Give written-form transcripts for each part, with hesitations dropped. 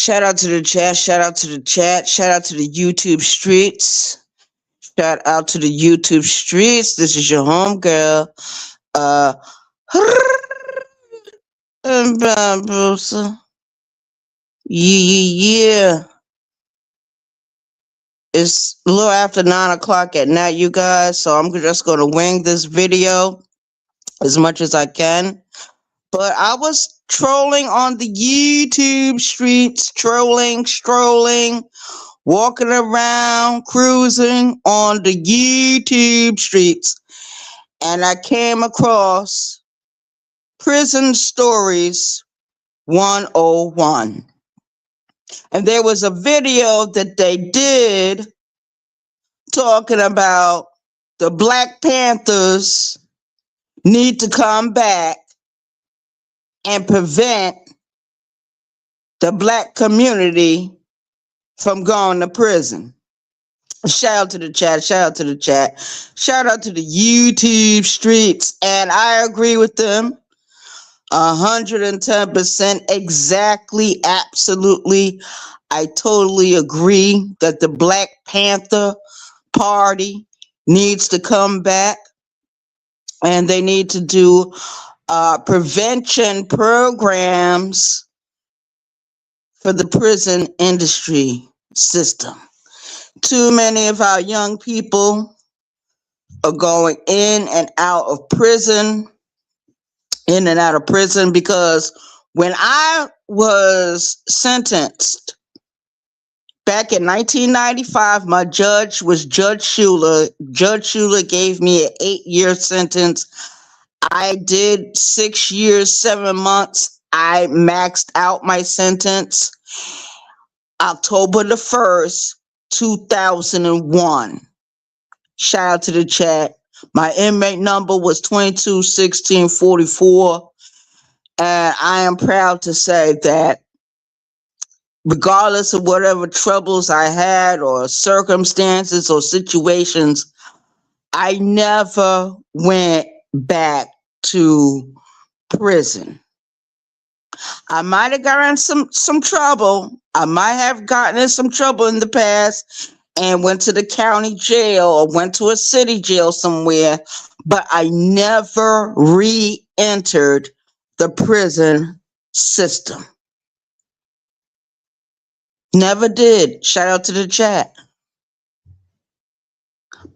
Shout out to the chat. Shout out to the chat. Shout out to the YouTube streets. Shout out to the YouTube streets. This is your homegirl. Uh, Bamboozle. Yeah. It's a little after 9 o'clock at night, you guys. So I'm just going to wing this video as much as I can. But I was trolling on the YouTube streets, strolling, walking around, cruising on the YouTube streets. And I came across Prison Stories 101. And there was a video that they did talking about the Black Panthers need to come back and prevent the Black community from going to prison. Shout out to the chat. Shout out to the chat. Shout out to the YouTube streets. And I agree with them 110%. Exactly. Absolutely. I totally agree that the Black Panther Party needs to come back and they need to do prevention programs for the prison industry system. Too many of our young people are going in and out of prison, because when I was sentenced back in 1995, my judge was Judge Schuler. Judge Schuler gave me an 8-year sentence. I did 6 years, 7 months. I maxed out my sentence October the 1st, 2001. Shout out to the chat. My inmate number was 221644. And I am proud to say that regardless of whatever troubles I had or circumstances or situations, I never went back to prison. I might have gotten in some trouble. I might have gotten in some trouble in the past and went to the county jail or went to a city jail somewhere, but I never re-entered the prison system. Never did. Shout out to the chat.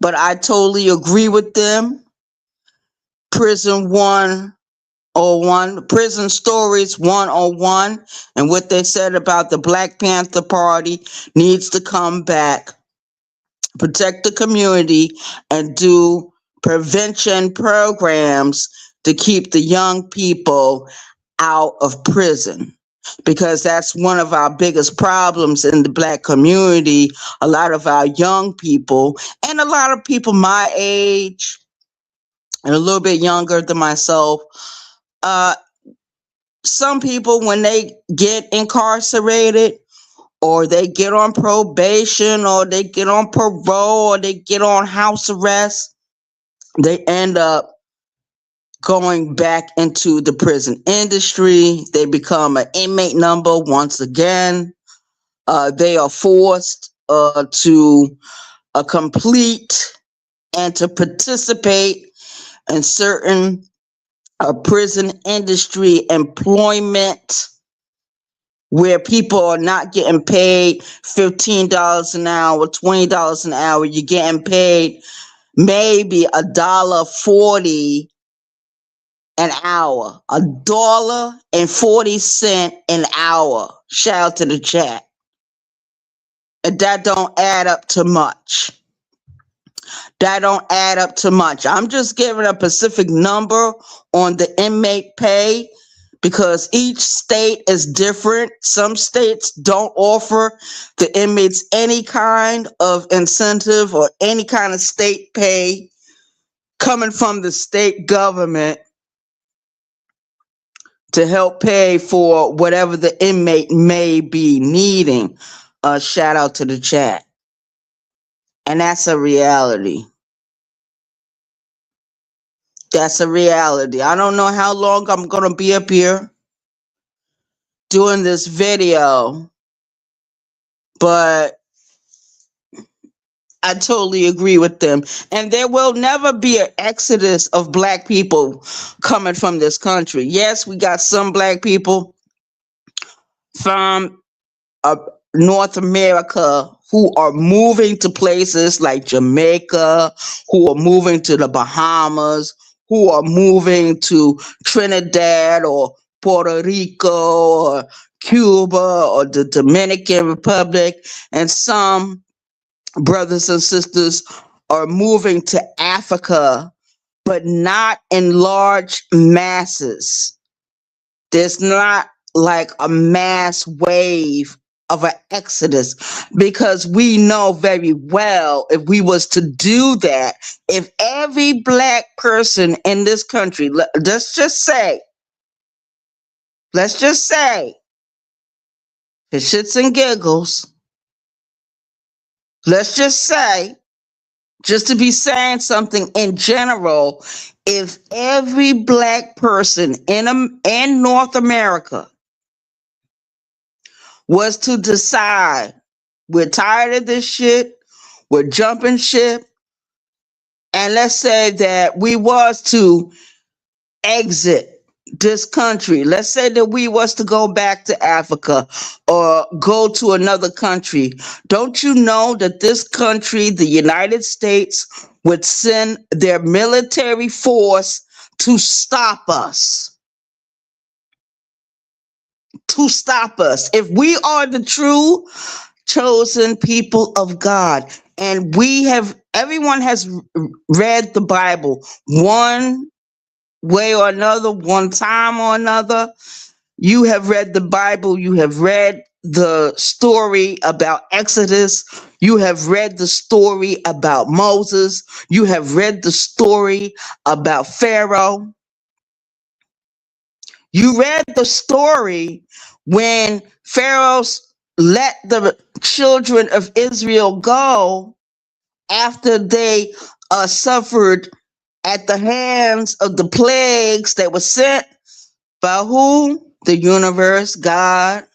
But I totally agree with them. Prison Stories 101, and what they said about the Black Panther Party needs to come back, protect the community, and do prevention programs to keep the young people out of prison. Because that's one of our biggest problems in the Black community. A lot of our young people, and a lot of people my age, and a little bit younger than myself, some people, when they get incarcerated, or they get on probation, or they get on parole, or they get on house arrest, they end up going back into the prison industry. They become an inmate number once again. They are forced to complete and to participate in certain prison industry employment where people are not getting paid $15 an hour, $20 an hour. You're getting paid maybe $1.40 an hour, $1.40 an hour. Shout out to the chat. And that don't add up to much. I'm just giving a specific number on the inmate pay because each state is different. Some states don't offer the inmates any kind of incentive or any kind of state pay coming from the state government to help pay for whatever the inmate may be needing. Shout out to the chat. And that's a reality. That's a reality. I don't know how long I'm going to be up here doing this video, But I totally agree with them. And there will never be an exodus of black people coming from this country. Yes, we got some black people from uh, North America who are moving to places like Jamaica, who are moving to the Bahamas, who are moving to Trinidad or Puerto Rico or Cuba or the Dominican Republic, and some brothers and sisters are moving to Africa, but not in large masses. There's not like a mass wave of an exodus, because we know very well if we was to do that, if every black person in this country, let's just say, for shits and giggles, let's just say, just to be saying something in general, if every black person in North America was to decide, we're tired of this shit, we're jumping ship, and let's say that we was to exit this country, let's say that we was to go back to Africa or go to another country, don't you know that this country, the United States, would send their military force to stop us? To stop us. If we are the true chosen people of God, and everyone has read the Bible one way or another, one time or another. You have read the Bible, you have read the story about Exodus, you have read the story about Moses, you have read the story about Pharaoh. You read the story when Pharaoh let the children of Israel go after they suffered at the hands of the plagues that were sent by who? The universe, God,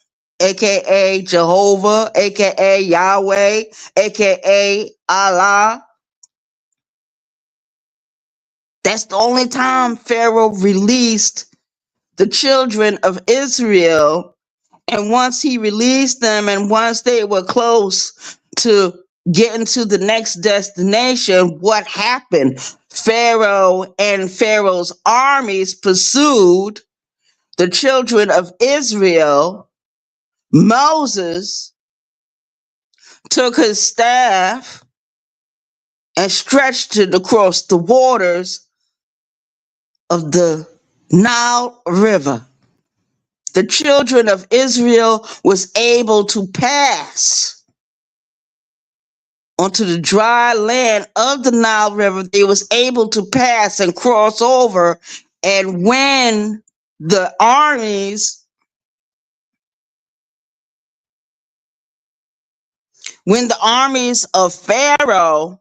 aka Jehovah, aka Yahweh, aka Allah. That's the only time Pharaoh released the children of Israel. And once he released them, and once they were close to getting to the next destination, what happened? Pharaoh and Pharaoh's armies pursued the children of Israel. Moses took his staff and stretched it across the waters of the Nile River. The children of Israel was able to pass onto the dry land of the Nile River. They was able to pass and cross over. And when the armies of Pharaoh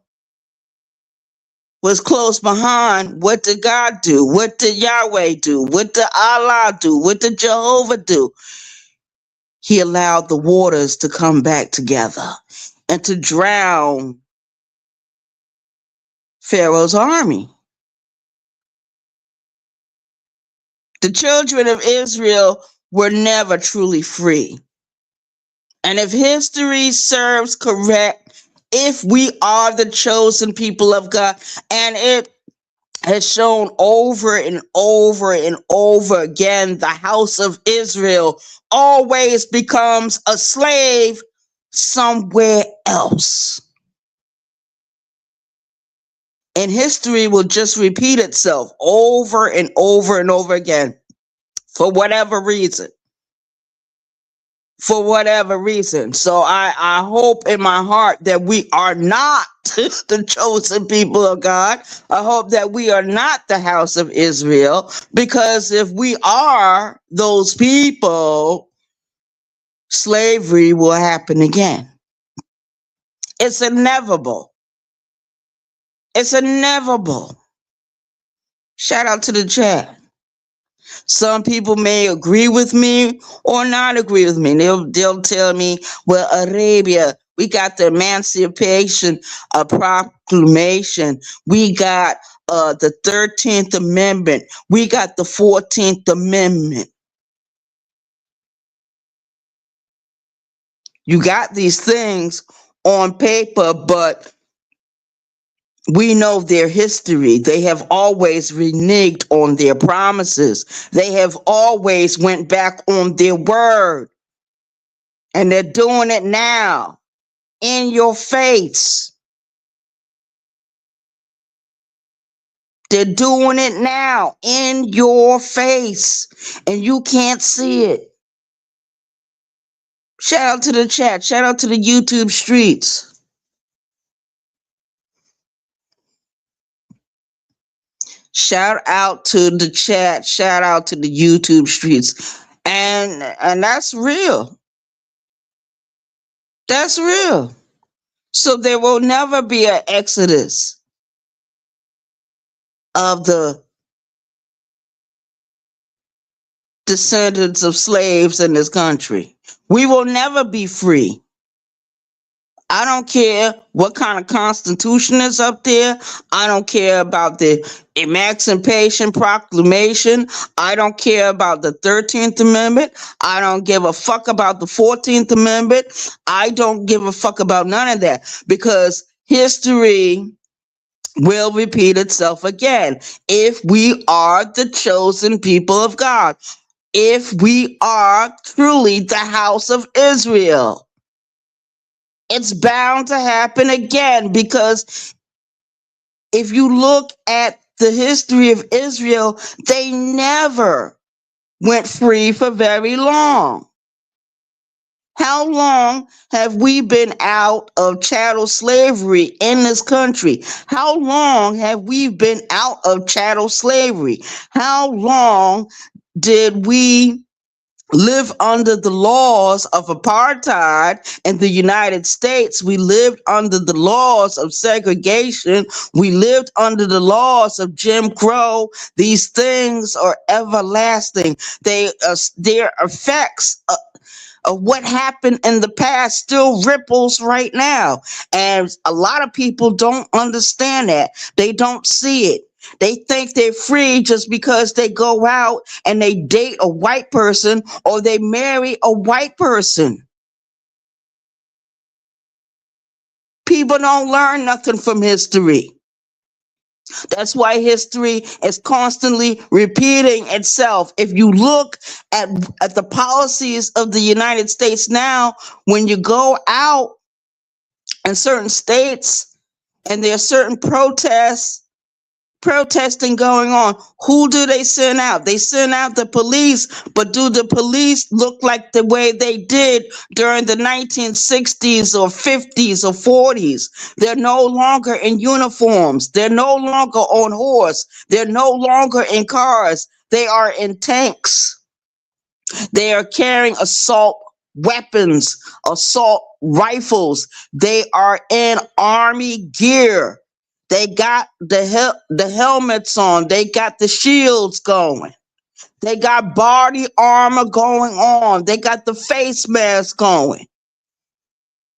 was close behind, what did God do? What did Yahweh do? What did Allah do? What did Jehovah do? He allowed the waters to come back together and to drown Pharaoh's army. The children of Israel were never truly free. And if history serves correct, if we are the chosen people of God, and it has shown over and over and over again, the house of Israel always becomes a slave somewhere else. And history will just repeat itself over and over and over again for whatever reason. For whatever reason. So I hope in my heart that we are not the chosen people of God. I hope that we are not the house of Israel, because if we are those people, slavery will happen again. It's inevitable. It's inevitable. Shout out to the chat. Some people may agree with me or not agree with me. They'll tell me, well, Arabia, we got the Emancipation Proclamation. We got the 13th Amendment. We got the 14th Amendment. You got these things on paper, but we know their history. They have always reneged on their promises. They have always went back on their word. And they're doing it now in your face. They're doing it now in your face. And you can't see it. Shout out to the chat. Shout out to the YouTube streets. Shout out to the chat. Shout out to the YouTube streets. And that's real. That's real. So there will never be an exodus of the descendants of slaves in this country. We will never be free. I don't care what kind of constitution is up there. I don't care about the Emancipation Proclamation. I don't care about the 13th Amendment. I don't give a fuck about the 14th Amendment. I don't give a fuck about none of that, because history will repeat itself again if we are the chosen people of God, if we are truly the house of Israel. It's bound to happen again, because if you look at the history of Israel, they never went free for very long. How long have we been out of chattel slavery in this country? How long have we been out of chattel slavery? How long did we live under the laws of apartheid in the United States? We lived under the laws of segregation. We lived under the laws of Jim Crow. These things are everlasting. Their effects of what happened in the past still ripples right now. And a lot of people don't understand that. They don't see it. They think they're free just because they go out and they date a white person or they marry a white person. People don't learn nothing from history. That's why history is constantly repeating itself. If you look at the policies of the United States now, when you go out in certain states and there are certain protesting going on, who do they send out? They send out the police, but do the police look like the way they did during the 1960s or 50s or 40s? They're no longer in uniforms. They're no longer on horse. They're no longer in cars. They are in tanks. They are carrying assault weapons, assault rifles. They are in army gear. They got the helmets on. They got the shields going. They got body armor going on. They got the face mask going.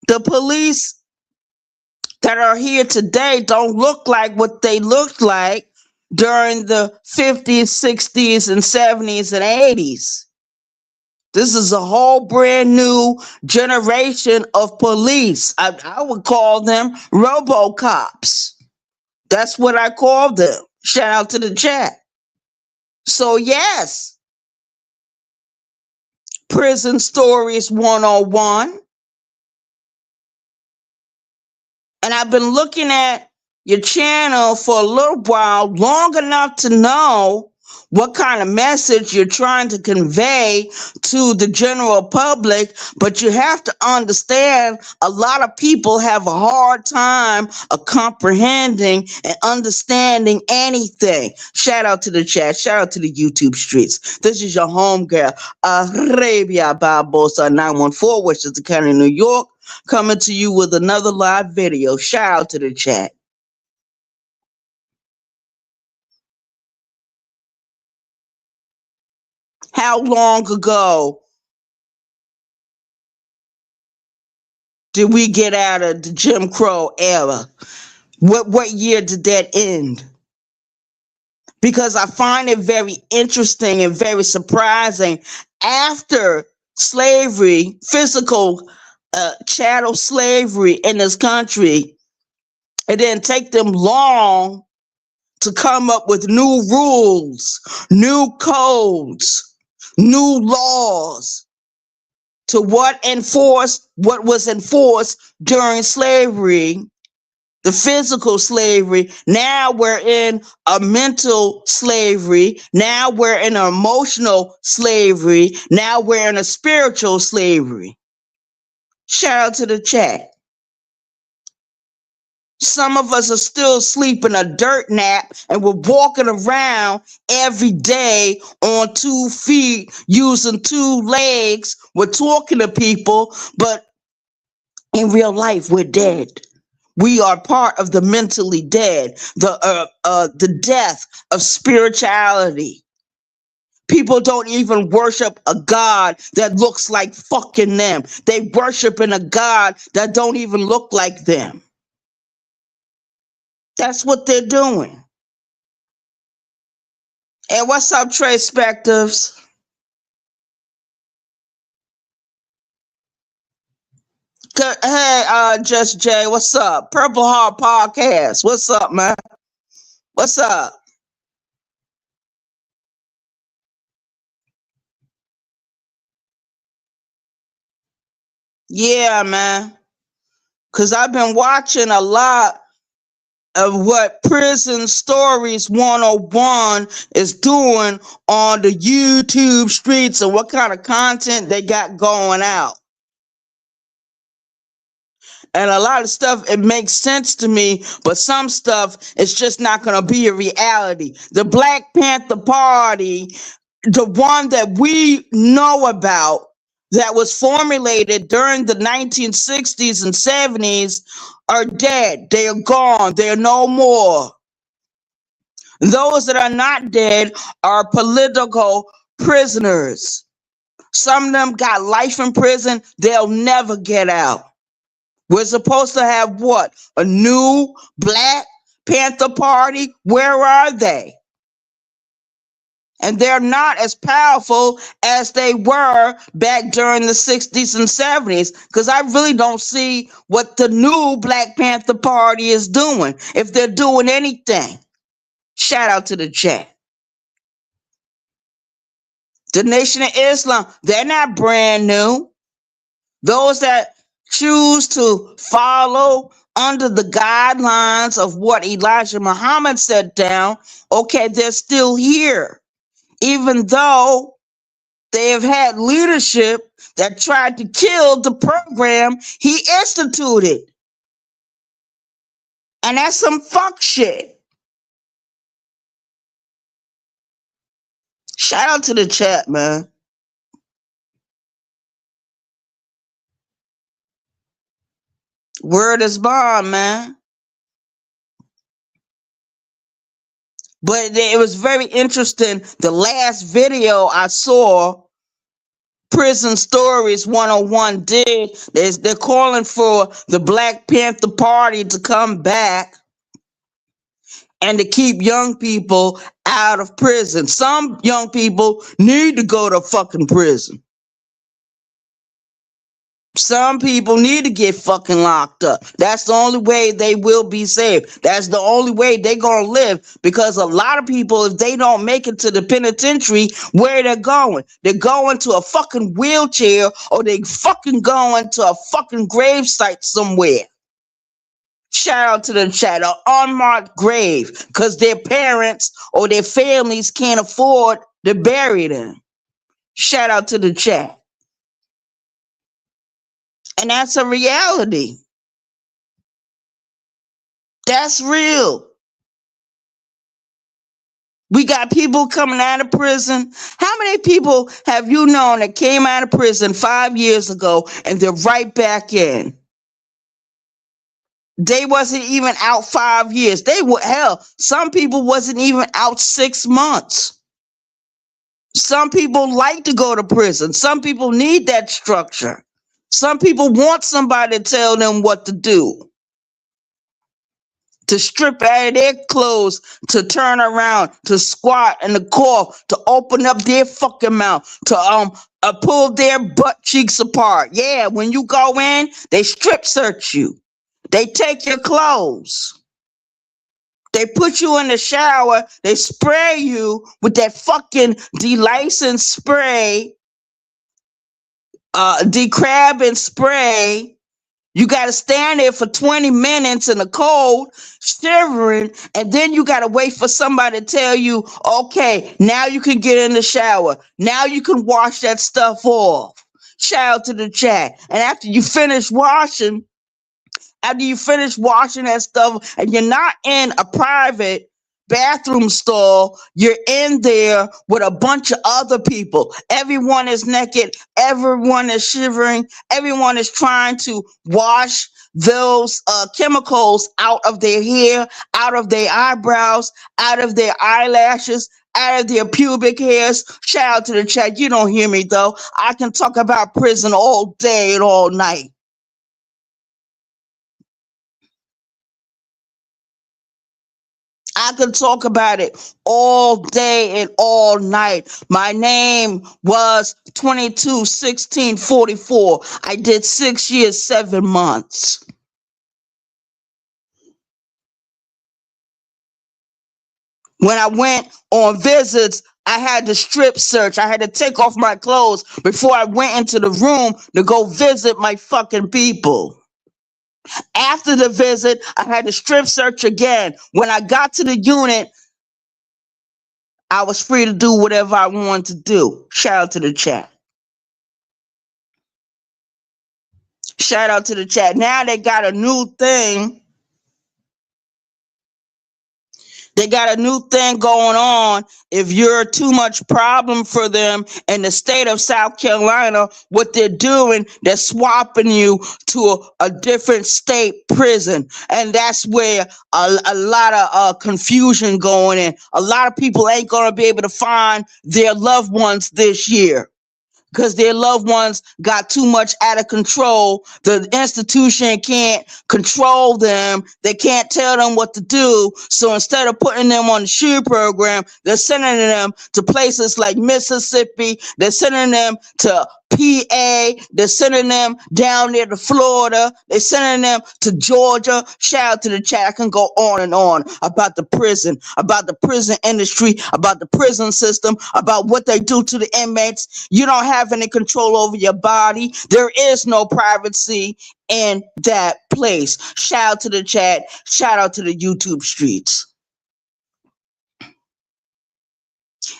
The police that are here today don't look like what they looked like during the 50s, 60s, and 70s and 80s. This is a whole brand new generation of police. I would call them RoboCops. That's what I call them. Shout out to the chat. So yes, Prison Stories 101. And I've been looking at your channel for a little while, long enough to know what kind of message you're trying to convey to the general public. But you have to understand, a lot of people have a hard time of comprehending and understanding anything. Shout out to the chat. Shout out to the YouTube streets. This is your home girl, Arabia Barbosa 914, Westchester County, New York, coming to you with another live video. Shout out to the chat. How long ago did we get out of the Jim Crow era? What year did that end? Because I find it very interesting and very surprising. After slavery, physical chattel slavery in this country, it didn't take them long to come up with new rules, new codes, new laws to what was enforced during slavery, the physical slavery. Now we're in a mental slavery. Now we're in an emotional slavery. Now we're in a spiritual slavery. Shout out to the chat. Some of us are still sleeping a dirt nap and we're walking around every day on 2 feet, using 2 legs. We're talking to people, but in real life, we're dead. We are part of the mentally dead, the death of spirituality. People don't even worship a God that looks like fucking them. They worship in a God that don't even look like them. That's what they're doing. And what's up, Trey Spectives? Hey, Just Jay, what's up? Purple Heart Podcast, what's up, man? What's up? Yeah, man. Because I've been watching a lot of what Prison Stories 101 is doing on the YouTube streets and what kind of content they got going out. And a lot of stuff, it makes sense to me, but some stuff is just not going to be a reality. The Black Panther Party, the one that we know about, that was formulated during the 1960s and 70s, are dead. They are gone. They are no more. Those that are not dead are political prisoners. Some of them got life in prison. They'll never get out. We're supposed to have what? A new Black Panther Party? Where are they? And they're not as powerful as they were back during the 60s and 70s, because I really don't see what the new Black Panther Party is doing, if they're doing anything. Shout out to the chat. The Nation of Islam, they're not brand new. Those that choose to follow under the guidelines of what Elijah Muhammad set down, okay, they're still here. Even though they have had leadership that tried to kill the program he instituted. And that's some fuck shit. Shout out to the chat, man. Word is bond, man. But it was very interesting. The last video I saw, Prison Stories 101 did, they're calling for the Black Panther Party to come back and to keep young people out of prison. Some young people need to go to fucking prison. Some people need to get fucking locked up. That's the only way they will be saved. That's the only way they're going to live. Because a lot of people, if they don't make it to the penitentiary, where they're going? They're going to a fucking wheelchair, or they fucking going to a fucking grave site somewhere. Shout out to the chat, an unmarked grave, because their parents or their families can't afford to bury them. Shout out to the chat. And that's a reality. That's real. We got people coming out of prison. How many people have you known that came out of prison 5 years ago and they're right back in? They wasn't even out 5 years. They were, hell, some people wasn't even out 6 months. Some people like to go to prison. Some people need that structure. Some people want somebody to tell them what to do, to strip out of their clothes, to turn around, to squat in the cough, to open up their fucking mouth, to pull their butt cheeks apart. Yeah, when you go in, they strip search you. They take your clothes. They put you in the shower. They spray you with that fucking delicing spray, decrabbing spray. You got to stand there for 20 minutes in the cold, shivering, and then you got to wait for somebody to tell you, okay, now you can get in the shower. Now you can wash that stuff off. Shout out to the chat. And after you finish washing that stuff, and you're not in a private bathroom stall, you're in there with a bunch of other people. Everyone is naked, everyone is shivering, everyone is trying to wash those chemicals out of their hair, out of their eyebrows, out of their eyelashes, out of their pubic hairs. Shout out to the chat. You don't hear me though. I can talk about prison all day and all night. I could talk about it all day and all night. My name was 22/16/44. I did 6 years, 7 months. When I went on visits, I had to strip search. I had to take off my clothes before I went into the room to go visit my fucking people. After the visit, I had to strip search again. When I got to the unit, I was free to do whatever I wanted to do. Shout out to the chat. Shout out to the chat. Now they got a new thing. They got a new thing going on. If you're too much problem for them in the state of South Carolina, what they're doing, they're swapping you to a different state prison. And that's where a lot of confusion going in. A lot of people ain't going to be able to find their loved ones this year, because their loved ones got too much out of control. The institution can't control them. They can't tell them what to do. So instead of putting them on the SHIELD program, they're sending them to places like Mississippi. They're sending them to PA. They're sending them down there to Florida. They're sending them to Georgia. Shout out to the chat. I can go on and on about the prison industry, about the prison system, about what they do to the inmates. You don't have any control over your body. There is no privacy in that place. Shout out to the chat. Shout out to the YouTube streets.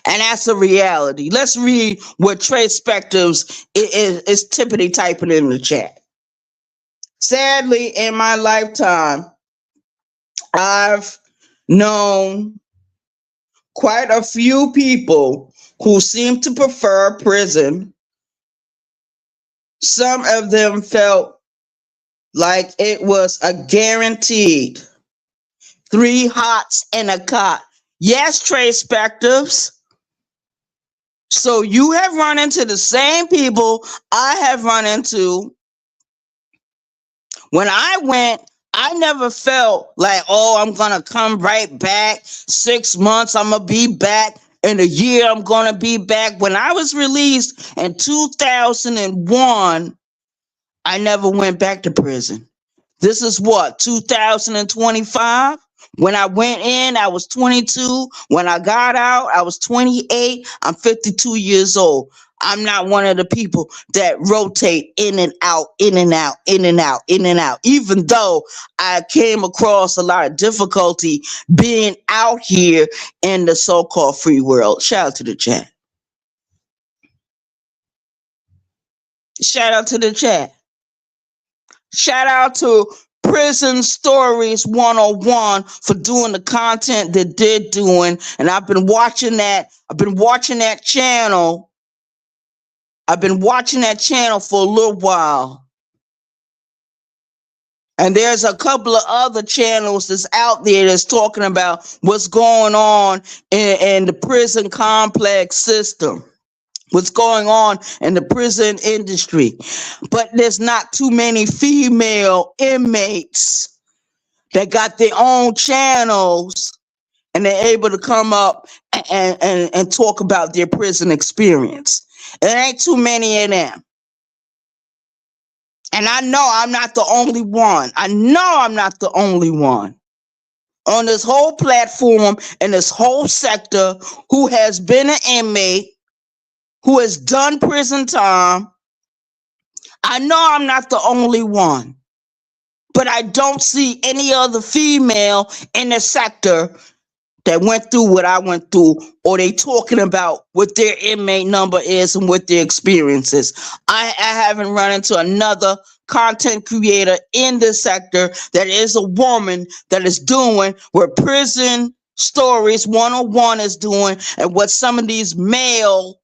And that's a reality. Let's read what Trey Spectors is tippity typing in the chat. Sadly, in my lifetime, I've known quite a few people who seem to prefer prison. Some of them felt like it was a guaranteed 3 hots and a cot. Yes, Trey Spectors. So you have run into the same people I have run into. When I went, I never felt like, oh, I'm going to come right back. 6 months, I'm going to be back. In a year, I'm going to be back. When I was released in 2001, I never went back to prison. This is what, 2025? When I went in, I was 22. When I got out, I was 28. I'm 52 years old. I'm not one of the people that rotate in and out, in and out, in and out, in and out. Even though I came across a lot of difficulty being out here in the so-called free world. Shout out to the chat. Shout out to the chat. Shout out to Prison Stories 101 for doing the content that they're doing. And I've been watching that. I've been watching that channel for a little while. And there's a couple of other channels that's out there that's talking about what's going on in the prison complex system, what's going on in the prison industry. But there's not too many female inmates that got their own channels and they're able to come up and talk about their prison experience. There ain't too many of them. And I know I'm not the only one. I know I'm not the only one on this whole platform and this whole sector who has been an inmate, who has done prison time. I know I'm not the only one, but I don't see any other female in the sector that went through what I went through, or they talking about what their inmate number is and what their experience is. I haven't run into another content creator in this sector that is a woman that is doing what Prison Stories 101 is doing and what some of these male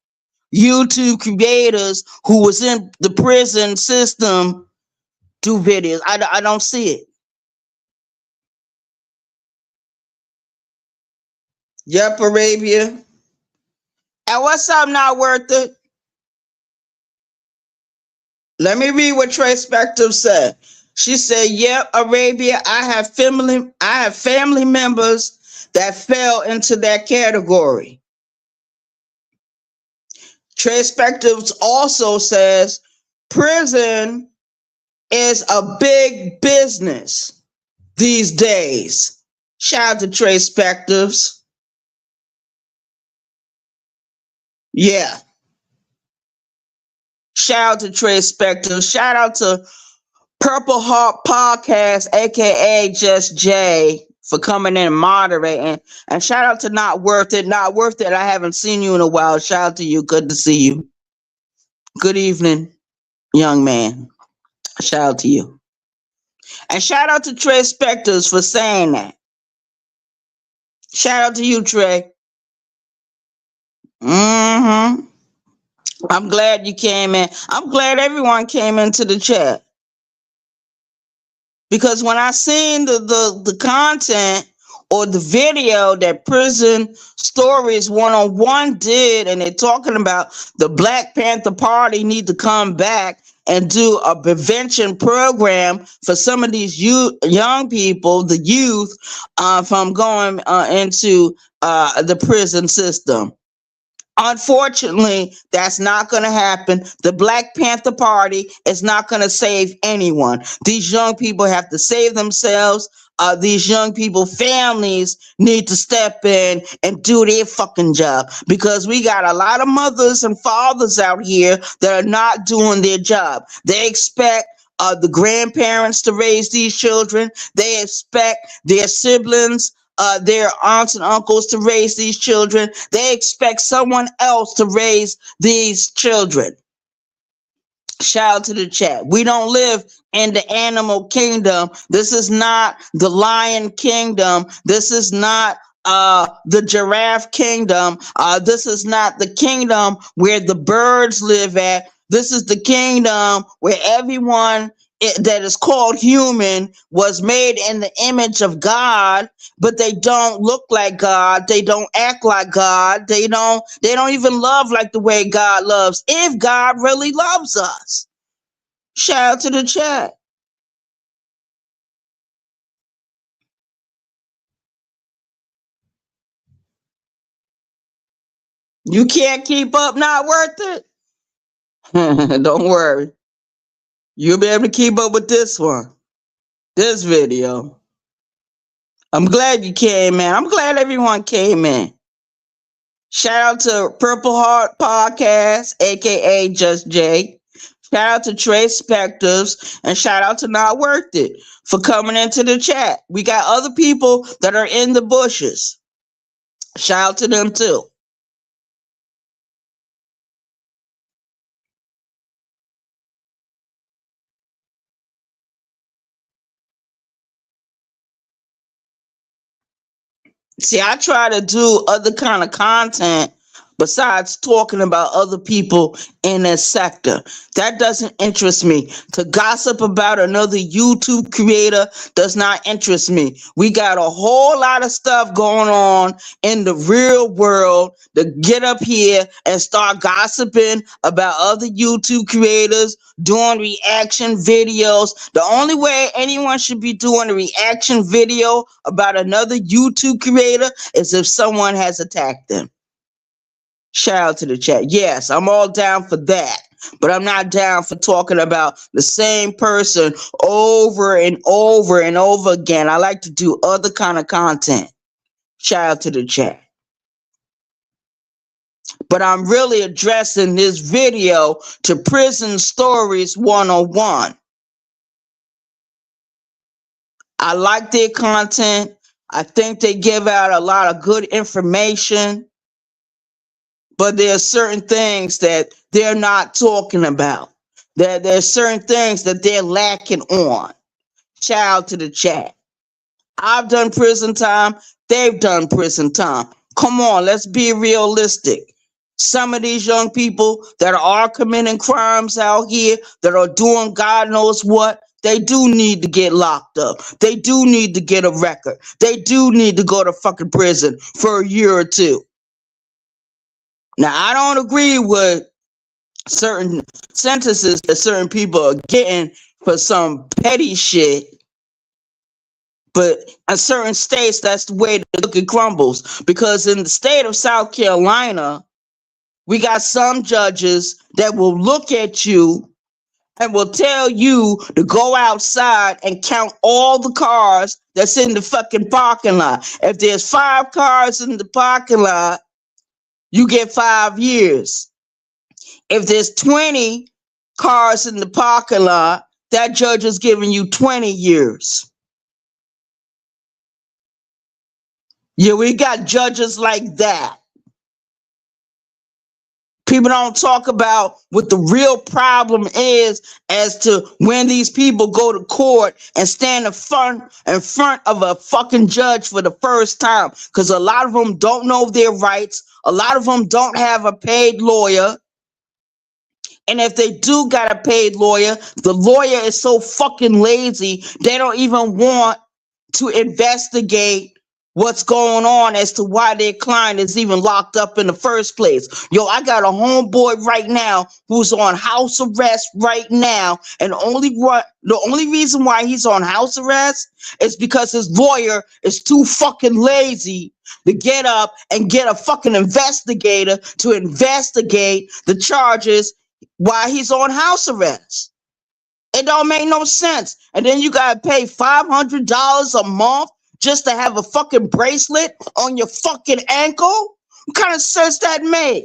YouTube creators who was in the prison system do videos. I don't see it. Yep, Arabia. And what's up, not worth it? Let me read what Trey Spector said. She said, "Yep, Arabia, I have family members that fell into that category." Trey Spector also says, "Prison is a big business these days." Shout out to Trey Spector. Yeah. Shout out to Trey Spector. Shout out to Purple Heart Podcast, aka Just Jay, for coming in and moderating. And shout out to Not Worth It. Not Worth It. I haven't seen you in a while. Shout out to you. Good to see you. Good evening, young man. Shout out to you. And shout out to Trey Spector for saying that. Shout out to you, Trey. I'm glad you came in. I'm glad everyone came into the chat. Because when I seen the content or the video that Prison Stories 101 did, and they're talking about the Black Panther Party need to come back and do a prevention program for some of these young people, the youth, from going into the prison system. Unfortunately, that's not going to happen. The Black Panther Party is not going to save anyone. These young people have to save themselves. These young people, families need to step in and do their fucking job, because we got a lot of mothers and fathers out here that are not doing their job. They expect the grandparents to raise these children. They expect their siblings, their aunts and uncles to raise these children. They expect someone else to raise these children. Shout out to the chat. We don't live in the animal kingdom. This is not the lion kingdom. This is not the giraffe kingdom. This is not the kingdom where the birds live at. This is the kingdom where everyone that is called human was made in the image of God, but they don't look like God. They don't act like God. They don't even love like the way God loves, if God really loves us. Shout out to the chat. You can't keep up, not worth it? Don't worry. You'll be able to keep up with this one. This video. I'm glad you came in. I'm glad everyone came in. Shout out to Purple Heart Podcast, aka Just Jay. Shout out to Trey Spector, and shout out to Not Worth It for coming into the chat. We got other people that are in the bushes. Shout out to them too. See, I try to do other kind of content, besides talking about other people in that sector. That doesn't interest me. To gossip about another YouTube creator does not interest me. We got a whole lot of stuff going on in the real world to get up here and start gossiping about other YouTube creators, doing reaction videos. The only way anyone should be doing a reaction video about another YouTube creator is if someone has attacked them. Shout out to the chat. Yes, I'm all down for that. But I'm not down for talking about the same person over and over and over again. I like to do other kind of content. Shout out to the chat. But I'm really addressing this video to Prison Stories 101. I like their content. I think they give out a lot of good information. But there are certain things that they're not talking about. There's certain things that they're lacking on. Shout out to the chat. I've done prison time. They've done prison time. Come on, let's be realistic. Some of these young people that are committing crimes out here, that are doing God knows what, they do need to get locked up. They do need to get a record. They do need to go to fucking prison for a year or two. Now, I don't agree with certain sentences that certain people are getting for some petty shit, but in certain states, that's the way the cookie crumbles. Because in the state of South Carolina, we got some judges that will look at you and will tell you to go outside and count all the cars that's in the fucking parking lot. If there's 5 cars in the parking lot, you get 5 years. If there's 20 cars in the parking lot, that judge is giving you 20 years. Yeah, we got judges like that. People don't talk about what the real problem is as to when these people go to court and stand in front of a fucking judge for the first time. Because a lot of them don't know their rights. A lot of them don't have a paid lawyer. And if they do got a paid lawyer, the lawyer is so fucking lazy, they don't even want to investigate what's going on as to why their client is even locked up in the first place. Yo, I got a homeboy right now who's on house arrest right now. And the only reason why he's on house arrest is because his lawyer is too fucking lazy to get up and get a fucking investigator to investigate the charges while he's on house arrest. It don't make no sense. And then you gotta pay $500 a month just to have a fucking bracelet on your fucking ankle? What kind of sense that made?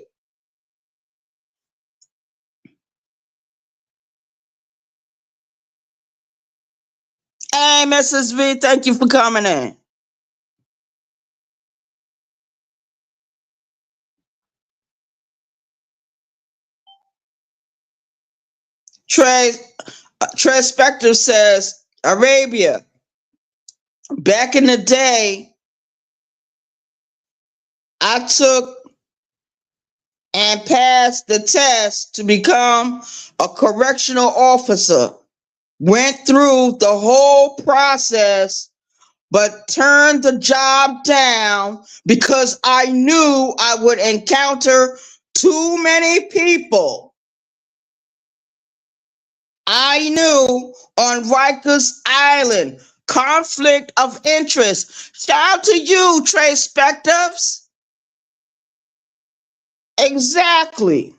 Hey, Mrs. V, thank you for coming in. Trey Spector says, Arabia, back in the day, I took and passed the test to become a correctional officer. Went through the whole process, but turned the job down because I knew I would encounter too many people. I knew on Rikers Island, conflict of interest. Shout out to you, Trey Spectives. Exactly.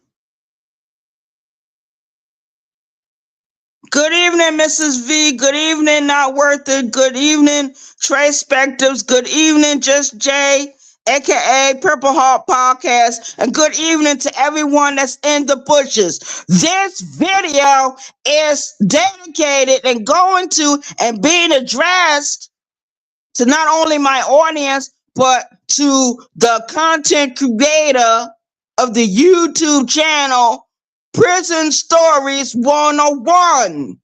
Good evening, Mrs. V. Good evening, Not Worth It. Good evening, Trey Spectives. Good evening, Just Jay, aka Purple Heart Podcast. And good evening to everyone that's in the bushes. This video is dedicated and going to and being addressed to not only my audience, but to the content creator of the YouTube channel, Prison Stories 101.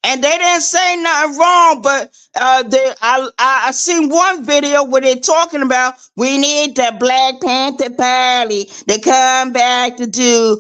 And they didn't say nothing wrong, but I seen one video where they're talking about we need the Black Panther Party to come back to do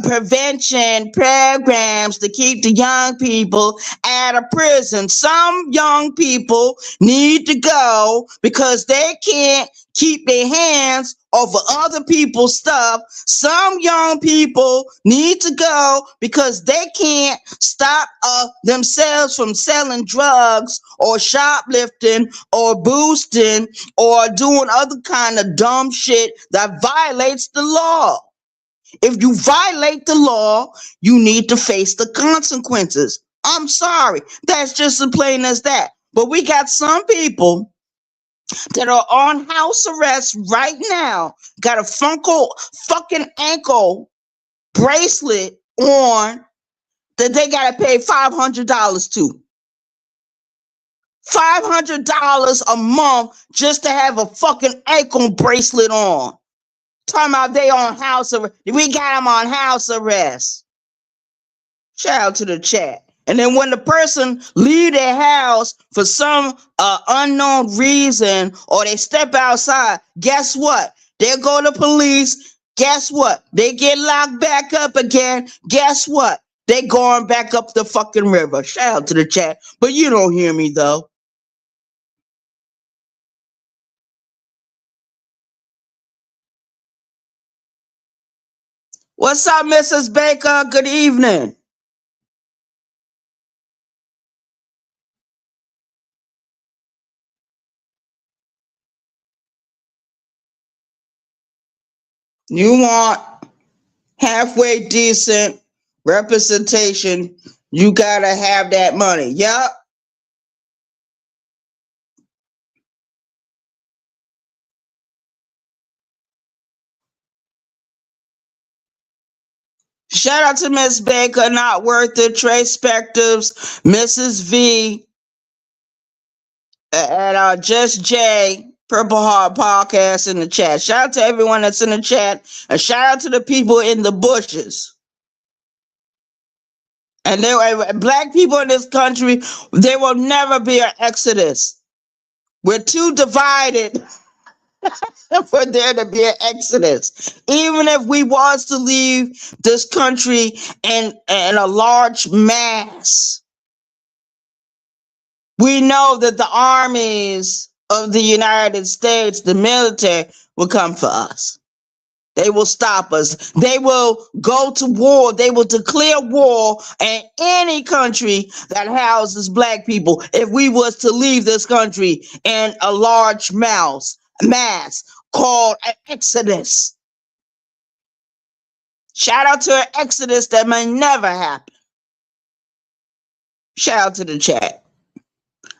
prevention programs to keep the young people out of prison. Some young people need to go because they can't keep their hands over other people's stuff. Some young people need to go because they can't stop themselves from selling drugs or shoplifting or boosting or doing other kind of dumb shit that violates the law. If you violate the law, you need to face the consequences. I'm sorry. That's just as plain as that. But we got some people that are on house arrest right now, got a fucking ankle bracelet on that they gotta pay $500 to. $500 a month just to have a fucking ankle bracelet on. Talking about they on house arrest. We got them on house arrest. Shout out to the chat. And then when the person leave their house for some unknown reason, or they step outside, guess what? They go to police. Guess what? They get locked back up again. Guess what? They going back up the fucking river. Shout out to the chat. But you don't hear me though. What's up, Mrs. Baker? Good evening. You want halfway decent representation, you gotta have that money. Yup. Shout out to Miss Baker, not worth it. Trey Spectives, Mrs. V, and Just J, Purple Heart Podcast in the chat. Shout out to everyone that's in the chat, and shout out to the people in the bushes. And black people in this country, there will never be an exodus. We're too divided for there to be an exodus. Even if we was to leave this country in a large mass, we know that the armies of the United States, the military, will come for us. They will stop us. They will go to war. They will declare war in any country that houses black people if we was to leave this country in a large mass called an exodus. Shout out to an exodus that may never happen. Shout out to the chat.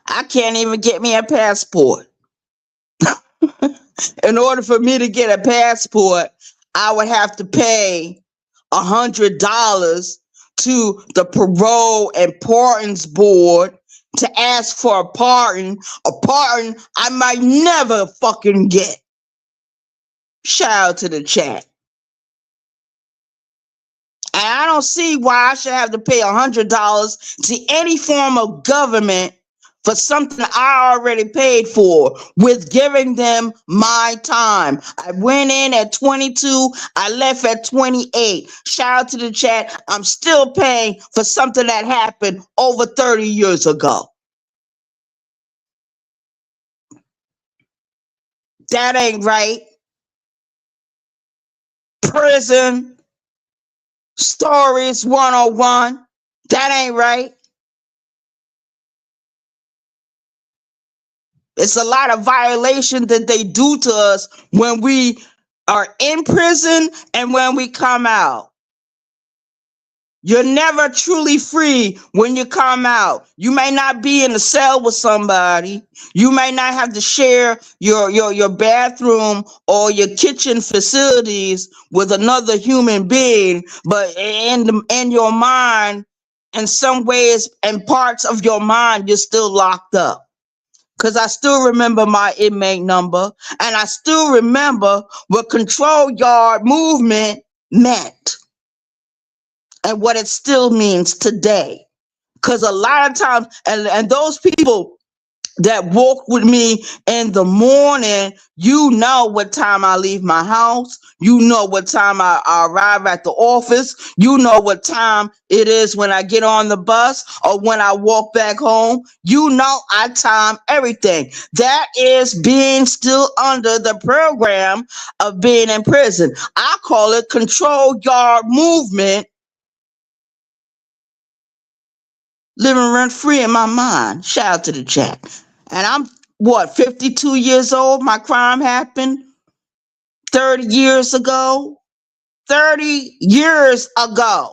I can't even get me a passport. In order for me to get a passport, I would have to pay $100 to the Parole and Pardons Board to ask for a pardon I might never fucking get. Shout out to the chat. And I don't see why I should have to pay $100 to any form of government for something I already paid for, with giving them my time. I went in at 22, I left at 28. Shout out to the chat. I'm still paying for something that happened over 30 years ago. That ain't right. Prison Stories 101. That ain't right. It's a lot of violation that they do to us when we are in prison and when we come out. You're never truly free when you come out. You may not be in a cell with somebody. You may not have to share your bathroom or your kitchen facilities with another human being, but in your mind, in some ways and parts of your mind, you're still locked up. Because I still remember my inmate number, and I still remember what control yard movement meant. and what it still means today. Because a lot of times, and those people that walk with me in the morning, you know what time I leave my house. You know what time I arrive at the office. You know what time it is when I get on the bus or when I walk back home. You know I time everything. That is being still under the program of being in prison. I call it control yard movement, living rent free in my mind. Shout out to the chat. And I'm what, 52 years old? My crime happened 30 years ago. 30 years ago.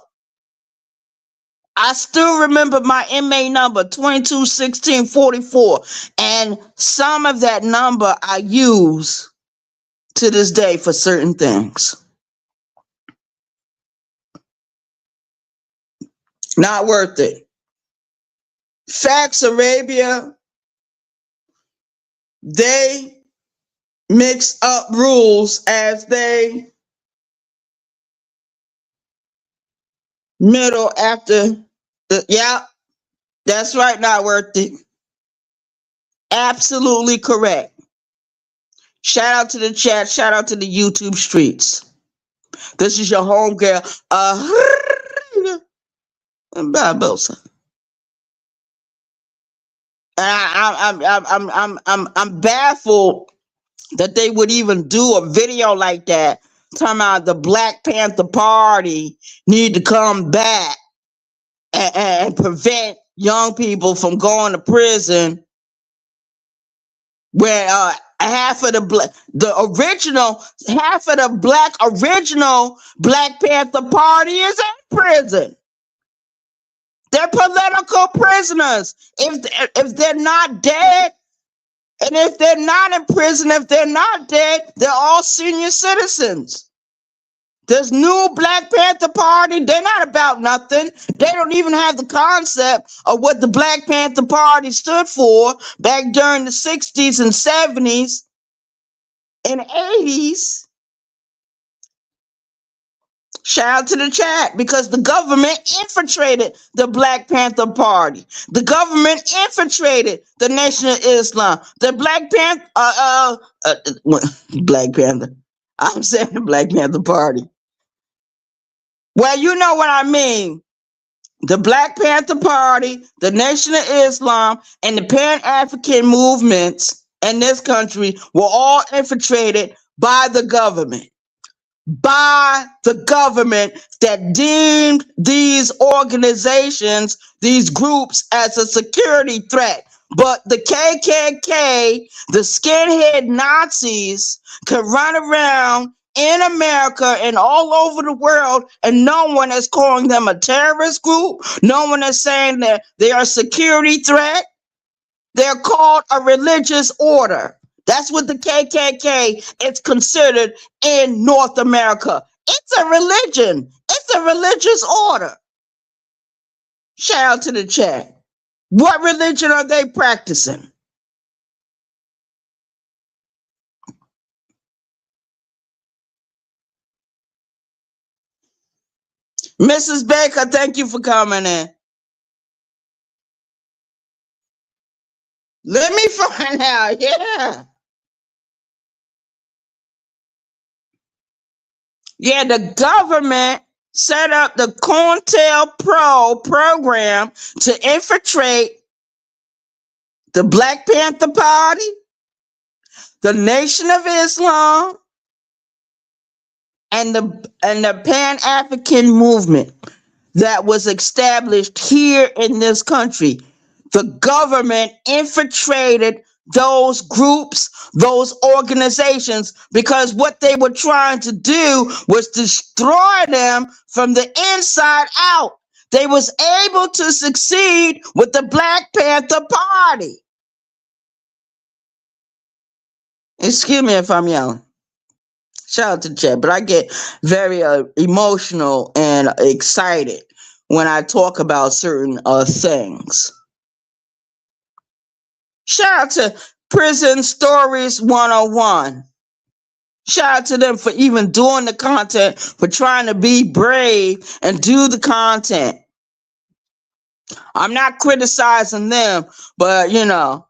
I still remember my inmate number 221644, and some of that number I use to this day for certain things. Not worth it. Facts Arabia, they mix up rules as they middle after yeah, that's right, not worth it. Absolutely correct. Shout out to the chat, shout out to the YouTube streets. This is your home girl, Barbosa. And I'm baffled that they would even do a video like that, talking about the Black Panther Party need to come back and prevent young people from going to prison, where half of the original Black Panther Party is in prison. They're political prisoners. If they're not dead, and if they're not in prison, if they're not dead, they're all senior citizens. This new Black Panther Party, they're not about nothing. They don't even have the concept of what the Black Panther Party stood for back during the 60s and 70s and 80s. Shout out to the chat, because the government infiltrated the Black Panther Party. The government infiltrated the Nation of Islam. The Black Panther. I'm saying the Black Panther Party. Well, you know what I mean. The Black Panther Party, the Nation of Islam, and the Pan-African movements in this country were all infiltrated by the government. By the government that deemed these organizations, these groups, as a security threat. But the KKK, the skinhead Nazis, could run around in America and all over the world, and no one is calling them a terrorist group. No one is saying that they are a security threat. They're called a religious order. That's what the KKK is considered in North America. It's a religion. It's a religious order. Shout out to the chat. What religion are they practicing? Mrs. Baker, thank you for coming in. Let me find out. Yeah. Yeah, the government set up the COINTELPRO program to infiltrate the Black Panther Party, the Nation of Islam, and the Pan-African movement that was established here in this country. The government infiltrated those groups, those organizations, because what they were trying to do was destroy them from the inside out. They was able to succeed with the Black Panther Party. Excuse me if I'm yelling. Shout out to the chat, but I get very emotional and excited when I talk about certain things. Shout out to Prison Stories 101. Shout out to them for even doing the content, for trying to be brave and do the content. I'm not criticizing them, but you know,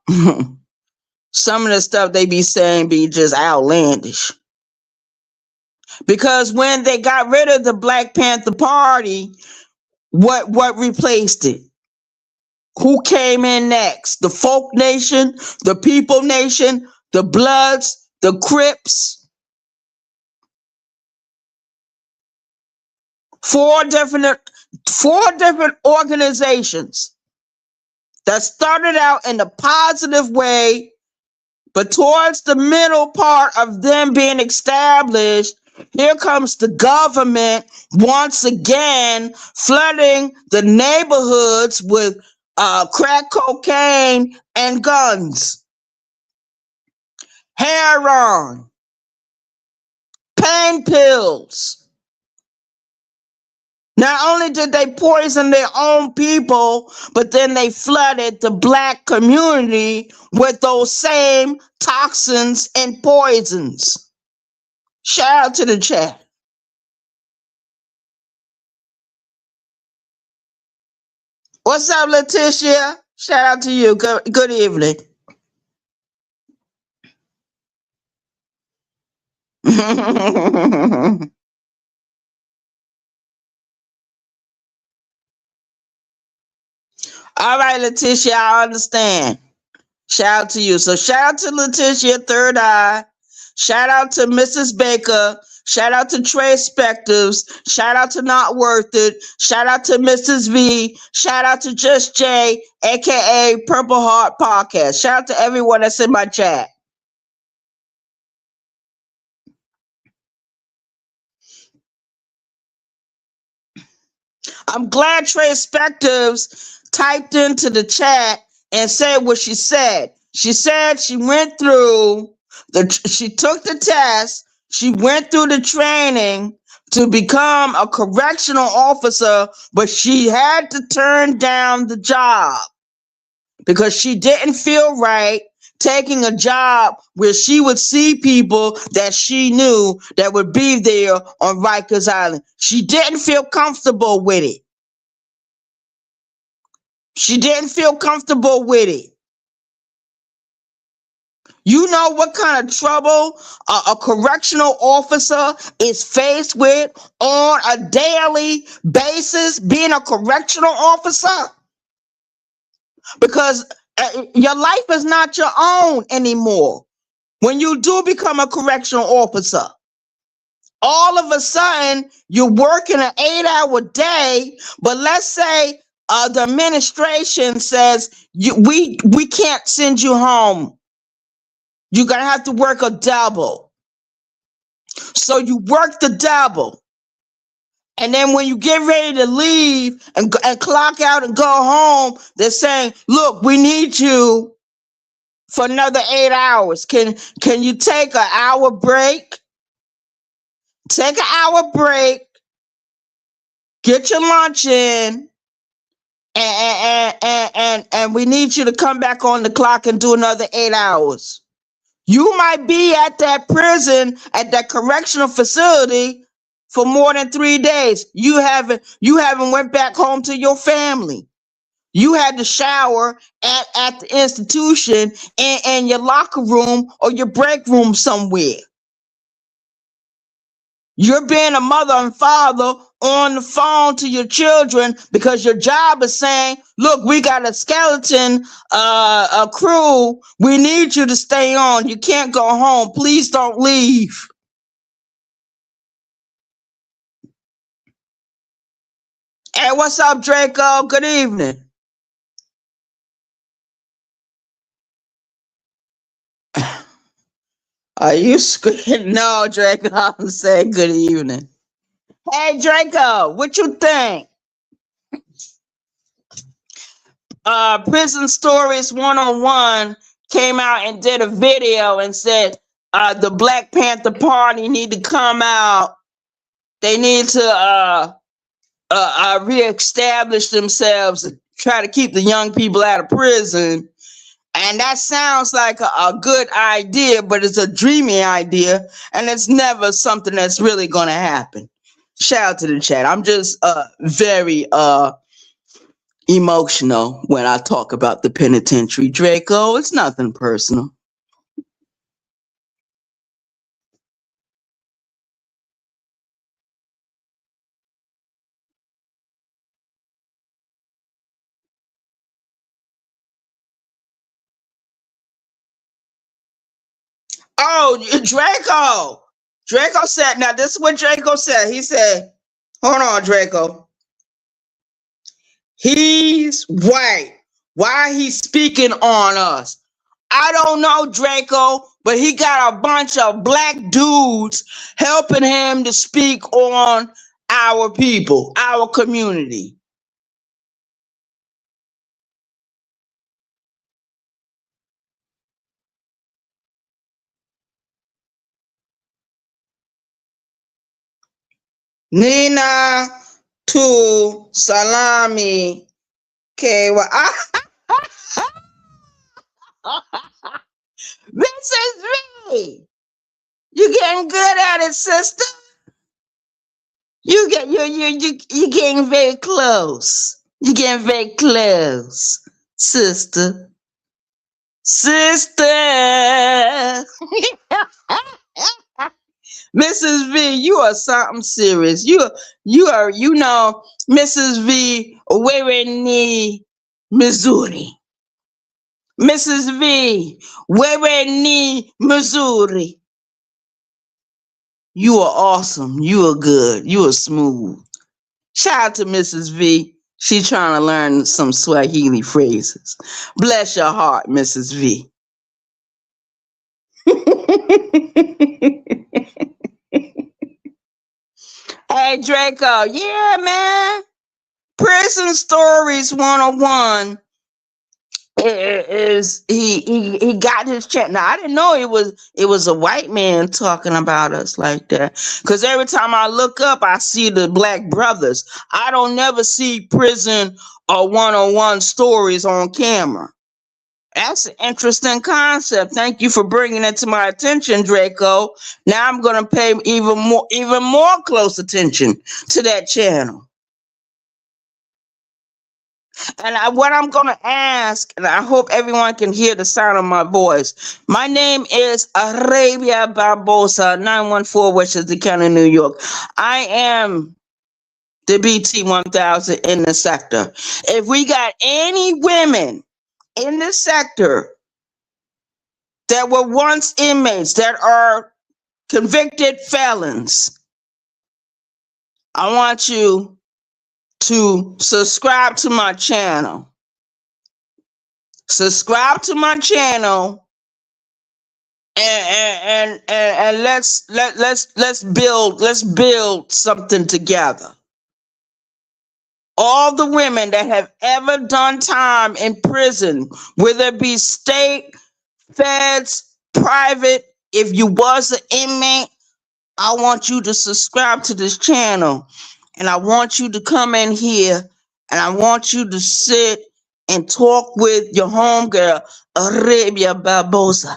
some of the stuff they be saying be just outlandish. Because when they got rid of the Black Panther Party, what replaced it? Who came in next? The Folk Nation, the People Nation, the Bloods, the Crips. Four different organizations that started out in a positive way, but towards the middle part of them being established, here comes the government once again flooding the neighborhoods with crack cocaine and guns, heroin, pain pills. Not only did they poison their own people, but then they flooded the Black community with those same toxins and poisons. Shout out to the chat. What's up, Letitia? Shout out to you. Good evening. All right, Letitia, I understand. Shout out to you. So shout out to Letitia, Third Eye. Shout out to Mrs. Baker. Shout out to Trey Spectives. Shout out to Not Worth It. Shout out to Mrs. V. Shout out to Just Jay, aka Purple Heart Podcast. Shout out to everyone that's in my chat. I'm glad Trey Spectives typed into the chat and said what she said. She said she went through she took the test, she went through the training to become a correctional officer, but she had to turn down the job because she didn't feel right taking a job where she would see people that she knew that would be there on Rikers Island. She didn't feel comfortable with it. She didn't feel comfortable with it. You know what kind of trouble a correctional officer is faced with on a daily basis being a correctional officer? Because your life is not your own anymore. When you do become a correctional officer, all of a sudden you're working an 8-hour day, but let's say the administration says we can't send you home. You're going to have to work a double. So you work the double. And then when you get ready to leave and clock out and go home, they're saying, look, we need you for another 8 hours. Can you take an hour break? Take an hour break. Get your lunch in. And we need you to come back on the clock and do another 8 hours. You might be at that prison, at that correctional facility for more than 3 days. You haven't went back home to your family. You had to shower at the institution in your locker room or your break room somewhere. You're being a mother and father on the phone to your children because your job is saying, look, we got a skeleton a crew. We need you to stay on. You can't go home. Please don't leave. Hey, what's up, Draco? Good evening. Are you scared? No, Draco, I'm saying good evening. Hey, Draco, what you think? Prison Stories 101 came out and did a video and said the Black Panther Party need to come out. They need to reestablish themselves, try to keep the young people out of prison. And that sounds like a good idea, but it's a dreamy idea, and it's never something that's really gonna happen. Shout out to the chat. I'm just very emotional when I talk about the penitentiary. Draco, it's nothing personal. Oh, Draco. Draco said, now this is what Draco said. He said, hold on, Draco. He's white. Why he's speaking on us? I don't know, Draco, but he got a bunch of black dudes helping him to speak on our people, our community. Nina to Salami Kewa. This is me. You getting good at it, sister. You getting very close. You getting very close, sister. Sister. Mrs. V, you are something serious. You are, Mrs. V, where in the Missouri. Mrs. V, where in the Missouri. You are awesome. You are good. You are smooth. Shout out to Mrs. V. She trying to learn some Swahili phrases. Bless your heart, Mrs. V. Hey, Draco. Yeah, man. Prison Stories 101 is he got his chance. Now I didn't know it was a white man talking about us like that. Because every time I look up, I see the Black Brothers. I don't never see Prison or 101 Stories on camera. That's an interesting concept. Thank you for bringing it to my attention, Draco. Now I'm gonna pay even more close attention to that channel. And what I'm going to ask, and I hope everyone can hear the sound of my voice. My name is Arabia Barbosa, 914 Westchester County, New York. I am the BT 1000 in the sector. If we got any women in the sector that were once inmates, that are convicted felons, I want you to subscribe to my channel. Subscribe to my channel and let's build something together. All the women that have ever done time in prison, whether it be state, feds, private, if you was an inmate, I want you to subscribe to this channel. And I want you to come in here and I want you to sit and talk with your homegirl, Arabia Barbosa.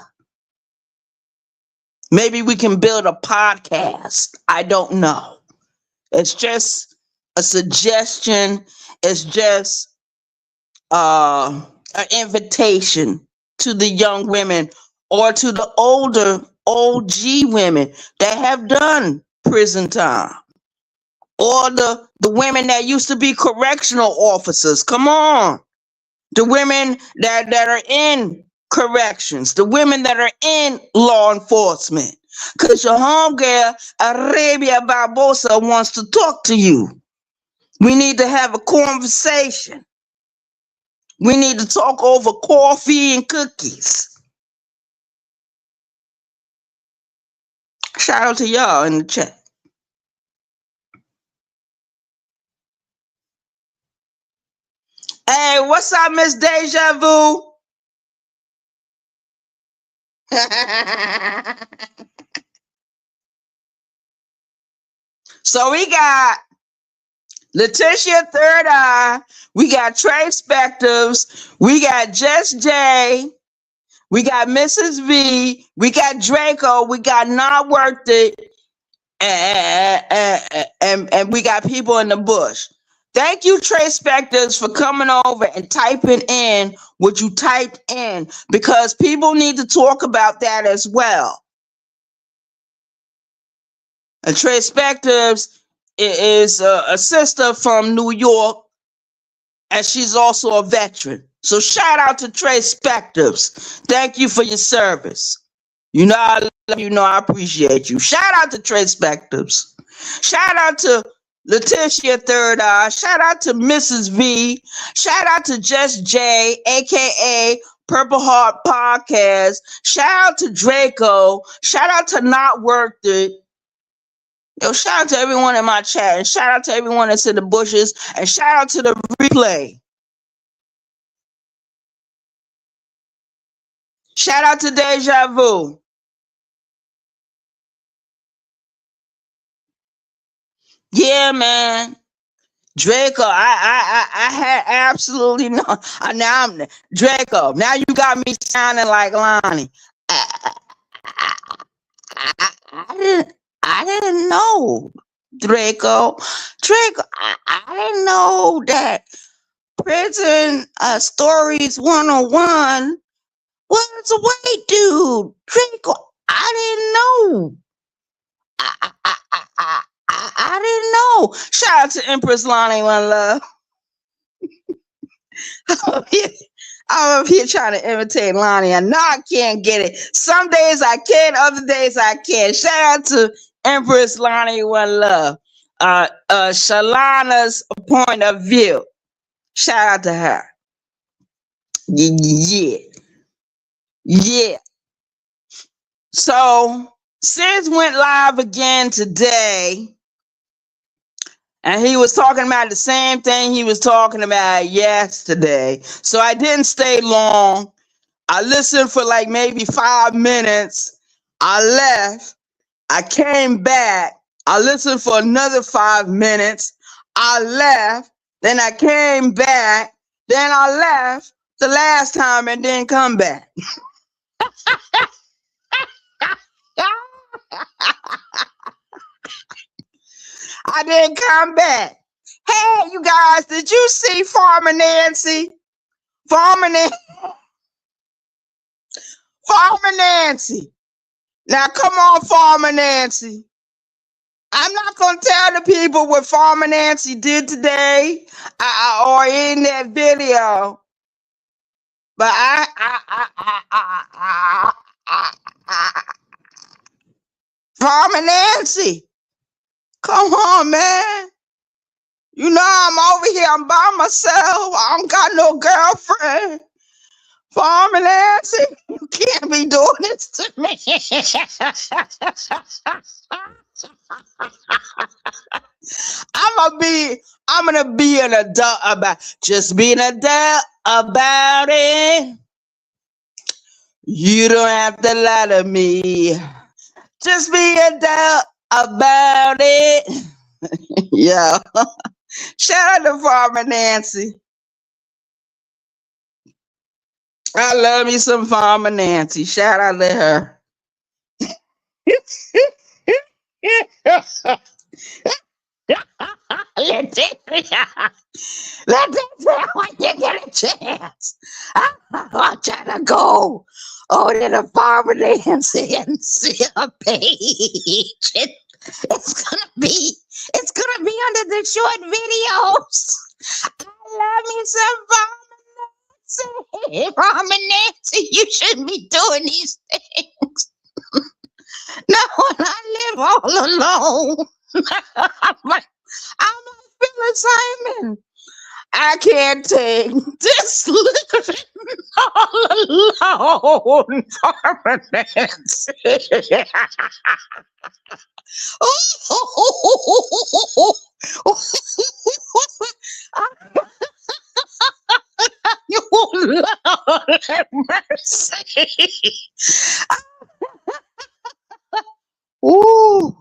Maybe we can build a podcast. I don't know. It's just a suggestion. It's just an invitation to the young women or to the older OG women that have done prison time. Or the women that used to be correctional officers. Come on. The women that are in corrections. The women that are in law enforcement. Because your homegirl, Arabia Barbosa, wants to talk to you. We need to have a conversation. We need to talk over coffee and cookies. Shout out to y'all in the chat. Hey, what's up, Miss Deja Vu? So we got Letitia Third Eye, we got Trey Spectors, we got Just J, We got Mrs. V. We got Draco. We got Not Worth It. And we got people in the bush. Thank you, Trey Spectors, for coming over and typing in what you typed in, because people need to talk about that as well. And Trey Spectors is a sister from New York, and she's also a veteran. So shout out to Trey Spectors. Thank you for your service. You know I love you, know I appreciate you. Shout out to Trey Spectors. Shout out to Letitia Third Eye. Shout out to Mrs. V. Shout out to Just J, aka Purple Heart Podcast. Shout out to Draco. Shout out to Not Worth It. Yo, shout out to everyone in my chat, and shout out to everyone that's in the bushes, and shout out to the replay. Shout out to Deja Vu. Yeah, man. Draco, I had absolutely no. Now I'm Draco. Now you got me sounding like Lonnie. I didn't know, Draco. I didn't know that Prison Stories 101 was a white dude. Draco, I didn't know. I didn't know. Shout out to Empress Lonnie One Love. I'm up here trying to imitate Lonnie. I know I can't get it. Some days I can, other days I can't. Shout out to Empress Lonnie One Love. Shalana's point of view. Shout out to her. Yeah. So, Sis went live again today, and he was talking about the same thing he was talking about yesterday. So I didn't stay long. I listened for like maybe 5 minutes. I left. I came back. I listened for another 5 minutes. I left. Then I came back. Then I left the last time and didn't come back. I didn't come back. Hey, you guys, did you see Farmer Nancy? Farmer Nancy. Now, come on, Farmer Nancy. I'm not going to tell the people what Farmer Nancy did today or in that video. But Farmer Nancy. Come on, man. You know I'm over here. I'm by myself. I don't got no girlfriend. Farmer Nancy, you can't be doing this to me. I'm gonna be an adult about just being an adult about it. You don't have to lie to me. Just be an adult about it. Yeah. Shout out to Farmer Nancy. I love me some Farmer Nancy. Shout out to her. Let it when you get a chance. I'm trying to go over to the Farmer Nancy and see her page. It's gonna be under the short videos. I love me some Farmer Nancy. Farmer Nancy, you shouldn't be doing these things. Not when I live all alone. I'm like Phyllis Hyman. I can't take this living all alone, Farmer Nancy. You Lord have mercy. Ooh.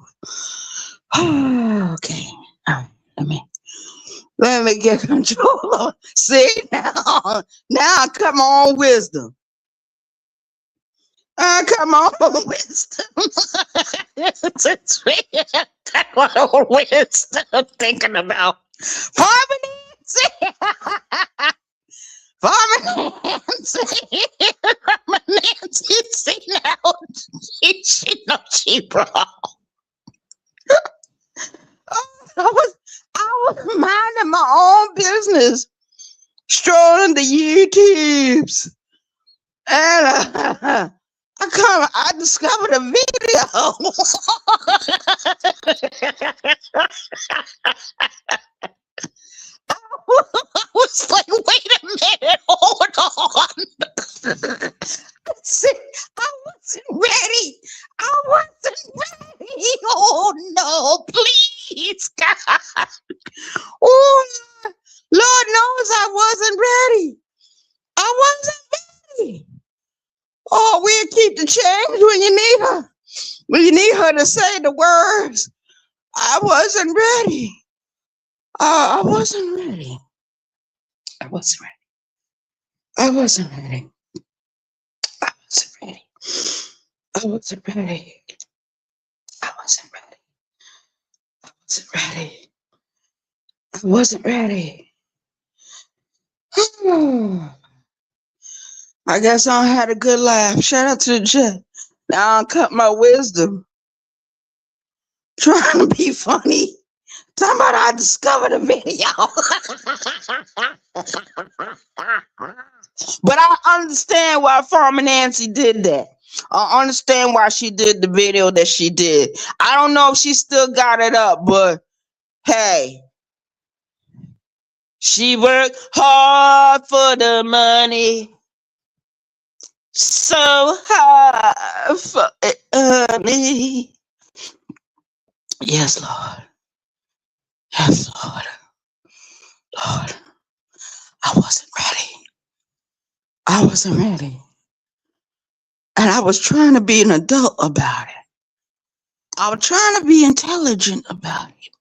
Okay. All right. Let me get control of. See now, come on, wisdom. Come on, wisdom. It's what wisdom I'm thinking about. Farming Nancy. Farming Nancy. Farming Nancy. See now. She knows she wrong. I was minding my own business, strolling the YouTubes, and I discovered a video. I was like, wait a minute, hold on. See, I wasn't ready. I wasn't ready. Oh no, please, God. Oh, Lord knows I wasn't ready. I wasn't ready. Oh, we'll keep the change when you need her. When you need her to say the words. I wasn't ready. I wasn't ready. I wasn't ready. I wasn't ready. I wasn't ready. I wasn't ready. I wasn't ready. I wasn't ready. I wasn't ready. I guess I had a good laugh. Shout out to the chat. Now I cut my wisdom. Trying to be funny. Talking about I discovered a video. But I understand why Farmer Nancy did that. I understand why she did the video that she did. I don't know if she still got it up, but hey, she worked hard for the money. So hard for money. Yes, Lord. Yes, Lord. Lord, I wasn't ready. I wasn't ready. And I was trying to be an adult about it. I was trying to be intelligent about it.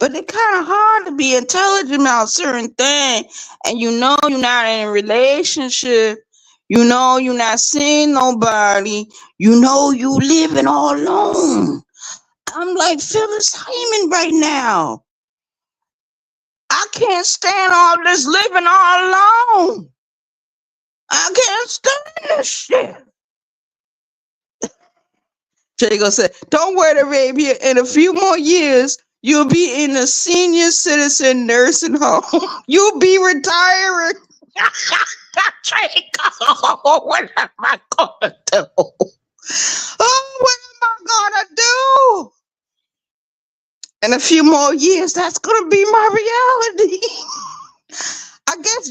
But it's kind of hard to be intelligent about certain things. And you know you're not in a relationship. You know you're not seeing nobody. You know you living all alone. I'm like Phyllis Hyman right now. I can't stand all this living all alone. I can't stand this shit. Jago said, don't worry, Arabia. In a few more years, you'll be in a senior citizen nursing home. You'll be retiring. Jago, what am I going to do? Oh, what am I going to do? In a few more years, that's going to be my reality. I guess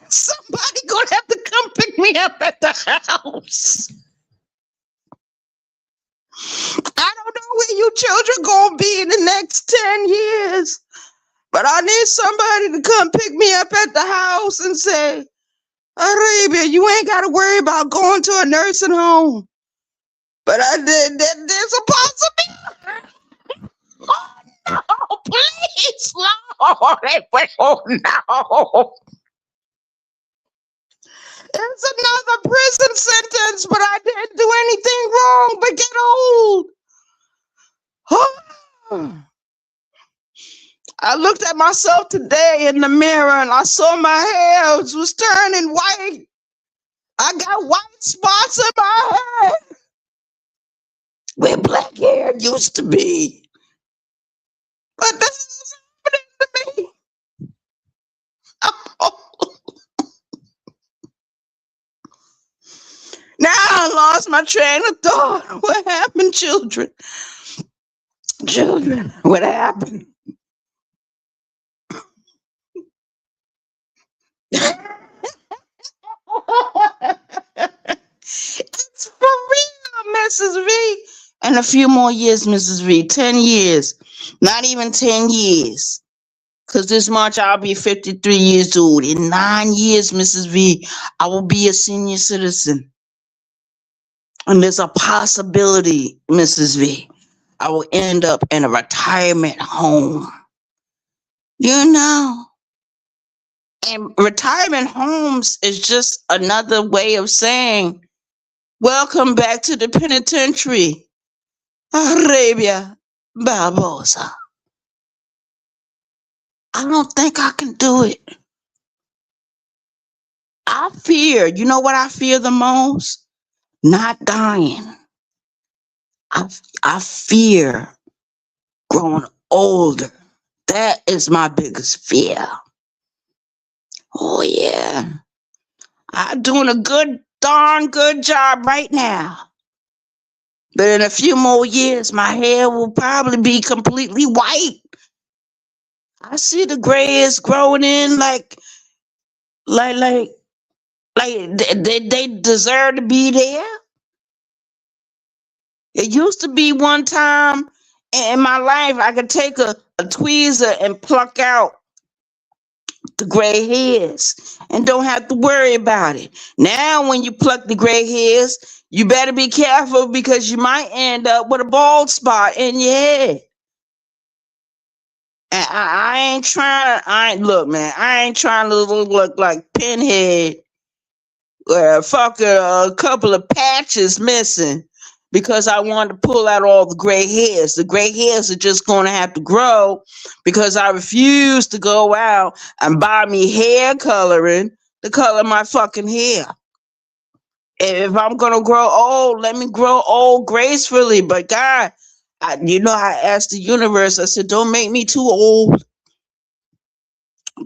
somebody going to have to come pick me up at the house. I don't know where you children gonna be in the next 10 years, but I need somebody to come pick me up at the house and say, Arabia, you ain't got to worry about going to a nursing home. But there's a possibility. Oh no, please, Lord. Oh no. It's another prison sentence, but I didn't do anything wrong but get old. I looked at myself today in the mirror and I saw my hair was turning white. I got white spots in my head where black hair used to be. But this is happening to me. Now I lost my train of thought. What happened, children? Children, what happened? It's for real, Mrs. V. And a few more years, Mrs. V. 10 years. Not even 10 years. Because this March I'll be 53 years old. In 9 years, Mrs. V, I will be a senior citizen. And there's a possibility, Mrs. V, I will end up in a retirement home. You know? And retirement homes is just another way of saying Welcome back to the penitentiary, Arabia Barbosa. I don't think I can do it. I fear, you know what I fear the most? Not dying. I, I fear growing older. That is my biggest fear. Oh, yeah. I'm doing a darn good job right now. But in a few more years, my hair will probably be completely white. I see the gray is growing in like, like, they deserve to be there. It used to be one time in my life I could take a tweezer and pluck out the gray hairs and don't have to worry about it. Now, when you pluck the gray hairs, you better be careful because you might end up with a bald spot in your head. And I ain't trying. Look, man. I ain't trying to look like Pinhead. Fucking a couple of patches missing because I wanted to pull out all the gray hairs. The gray hairs are just going to have to grow because I refuse to go out and buy me hair coloring to color my fucking hair. If I'm going to grow old, let me grow old gracefully. But God, I asked the universe, I said, don't make me too old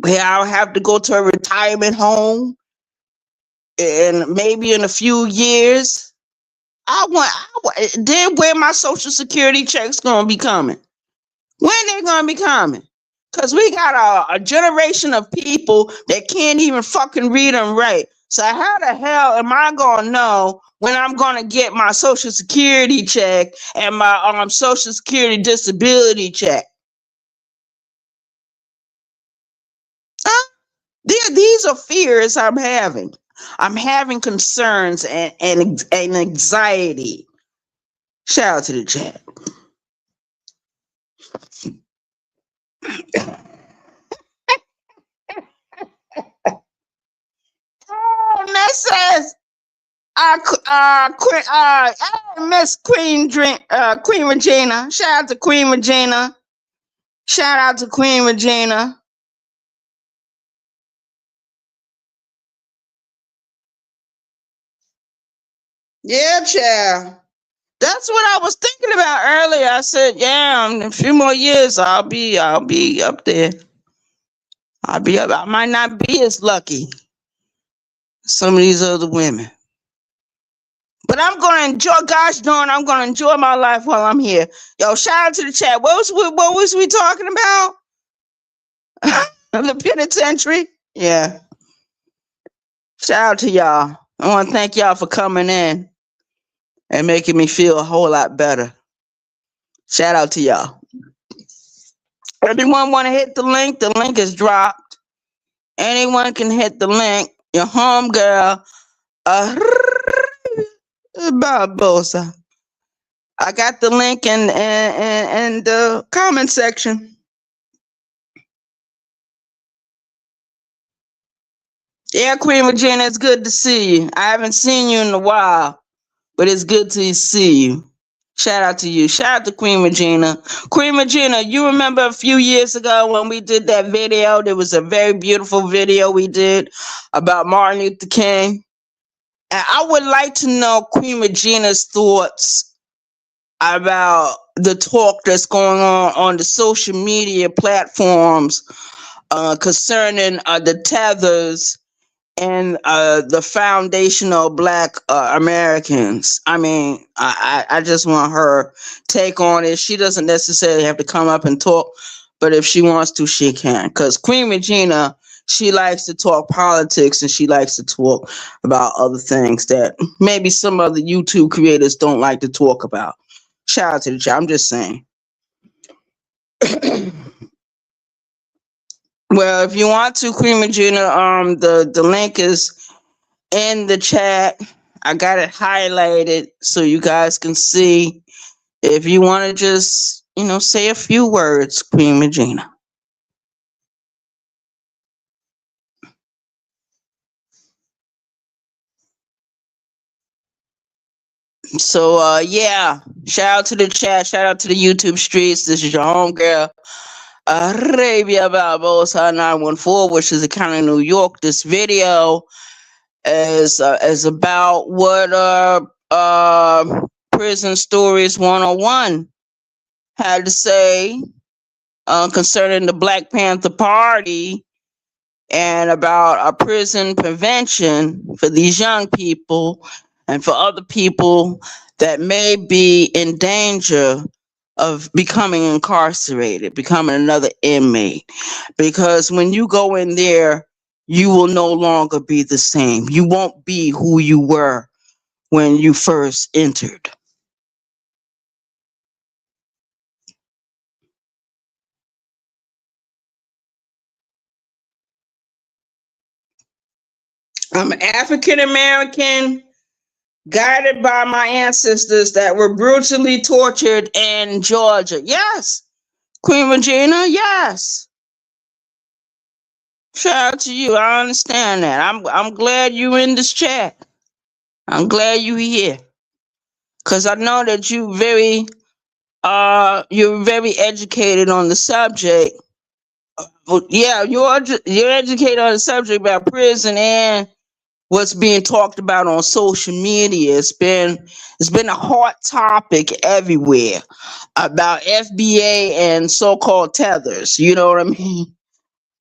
where I'll have to go to a retirement home and maybe in a few years then where my social security checks gonna be coming? When they gonna be coming? Cause we got a generation of people that can't even fucking read and write. So how the hell am I gonna know when I'm gonna get my social security check and my social security disability check? Huh? These are fears I'm having. I'm having concerns and anxiety. Shout out to the chat. Oh, Mrs. Miss Queen Regina. Shout out to Queen Regina. Shout out to Queen Regina. Yeah, child. That's what I was thinking about earlier. I said, yeah, in a few more years, I'll be up there. I'll be up. I might not be as lucky as some of these other women. But I'm gonna enjoy, gosh darn, I'm gonna enjoy my life while I'm here. Yo, shout out to the chat. What was we talking about? The penitentiary? Yeah. Shout out to y'all. I want to thank y'all for coming in and making me feel a whole lot better. Shout out to y'all. Everyone want to hit the link? The link is dropped. Anyone can hit the link. Your home girl, Barbosa. I got the link in the comment section. Yeah, Queen Regina, it's good to see you. I haven't seen you in a while, but it's good to see you. Shout out to you. Shout out to Queen Regina. Queen Regina, you remember a few years ago when we did that video? There was a very beautiful video we did about Martin Luther King. And I would like to know Queen Regina's thoughts about the talk that's going on the social media platforms concerning the tethers and the foundational Black Americans. I mean, I just want her take on it. She doesn't necessarily have to come up and talk, but if she wants to, she can. Because Queen Regina, she likes to talk politics and she likes to talk about other things that maybe some other YouTube creators don't like to talk about. Shout out to the chat. I'm just saying. Well, if you want to, Queen Regina, the link is in the chat. I got it highlighted so you guys can see. If you want to just, say a few words, Queen Regina. So yeah, shout out to the chat, shout out to the YouTube streets. This is your homegirl, Arabia Barbosa 914, which is the county of New York. This video is about what Prison Stories 101 had to say concerning the Black Panther Party and about a prison prevention for these young people and for other people that may be in danger of becoming incarcerated, becoming another inmate. Because when you go in there, you will no longer be the same. You won't be who you were when you first entered. I'm African American, guided by my ancestors that were brutally tortured in Georgia. Yes, Queen Regina, yes. Shout out to you. I understand that. I'm glad you in this chat. I'm glad you here. Cause I know that you're very educated on the subject. Well, yeah, you're educated on the subject about prison and what's being talked about on social media. It's been a hot topic everywhere about FBA and so-called tethers. You know what I mean?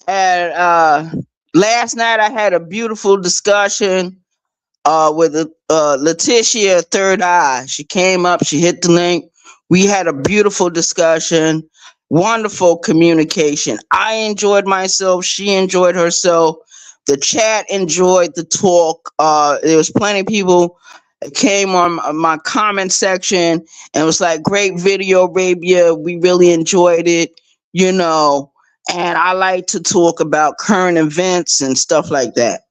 And last night I had a beautiful discussion with Letitia Third Eye. She came up, she hit the link. We had a beautiful discussion, wonderful communication. I enjoyed myself. She enjoyed herself. The chat enjoyed the talk. There was plenty of people that came on my comment section and was like, "Great video, Arabia. We really enjoyed it." You know, and I like to talk about current events and stuff like that.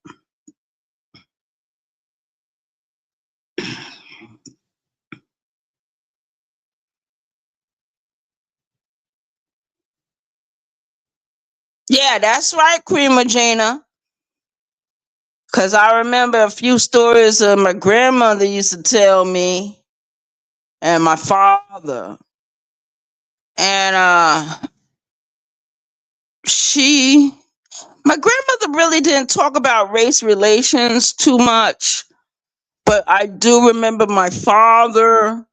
Yeah, that's right, Queen Regina. Cause I remember a few stories my grandmother used to tell me, and my father, and she, my grandmother really didn't talk about race relations too much, but I do remember my father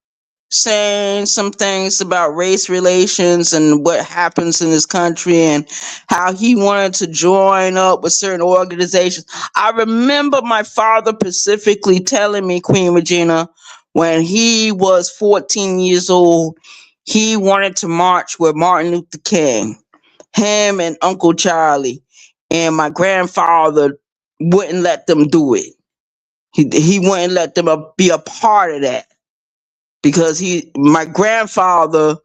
saying some things about race relations and what happens in this country and how he wanted to join up with certain organizations. I remember my father specifically telling me, Queen Regina, when he was 14 years old, he wanted to march with Martin Luther King, him and Uncle Charlie, and my grandfather wouldn't let them do it. He wouldn't let them be a part of that because my grandfather,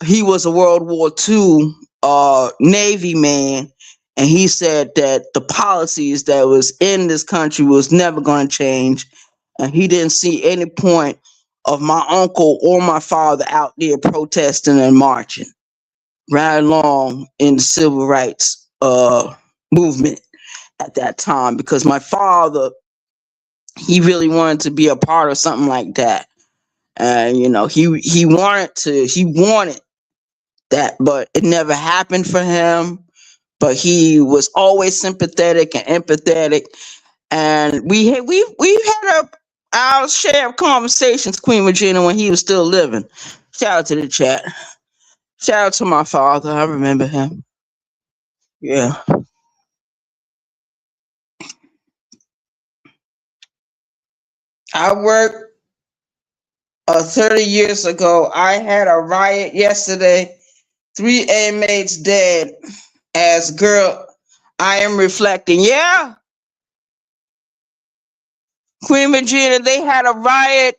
he was a World War II Navy man, and he said that the policies that was in this country was never going to change, and he didn't see any point of my uncle or my father out there protesting and marching right along in the civil rights movement at that time, because my father, he really wanted to be a part of something like that. And he wanted that, but it never happened for him. But he was always sympathetic and empathetic, and we had our share of conversations, Queen Regina, when he was still living. Shout out to the chat. Shout out to my father. I remember him. Yeah. I worked 30 years ago. I had a riot yesterday. 3 inmates dead. As girl, I am reflecting. Yeah, Queen Regina, they had a riot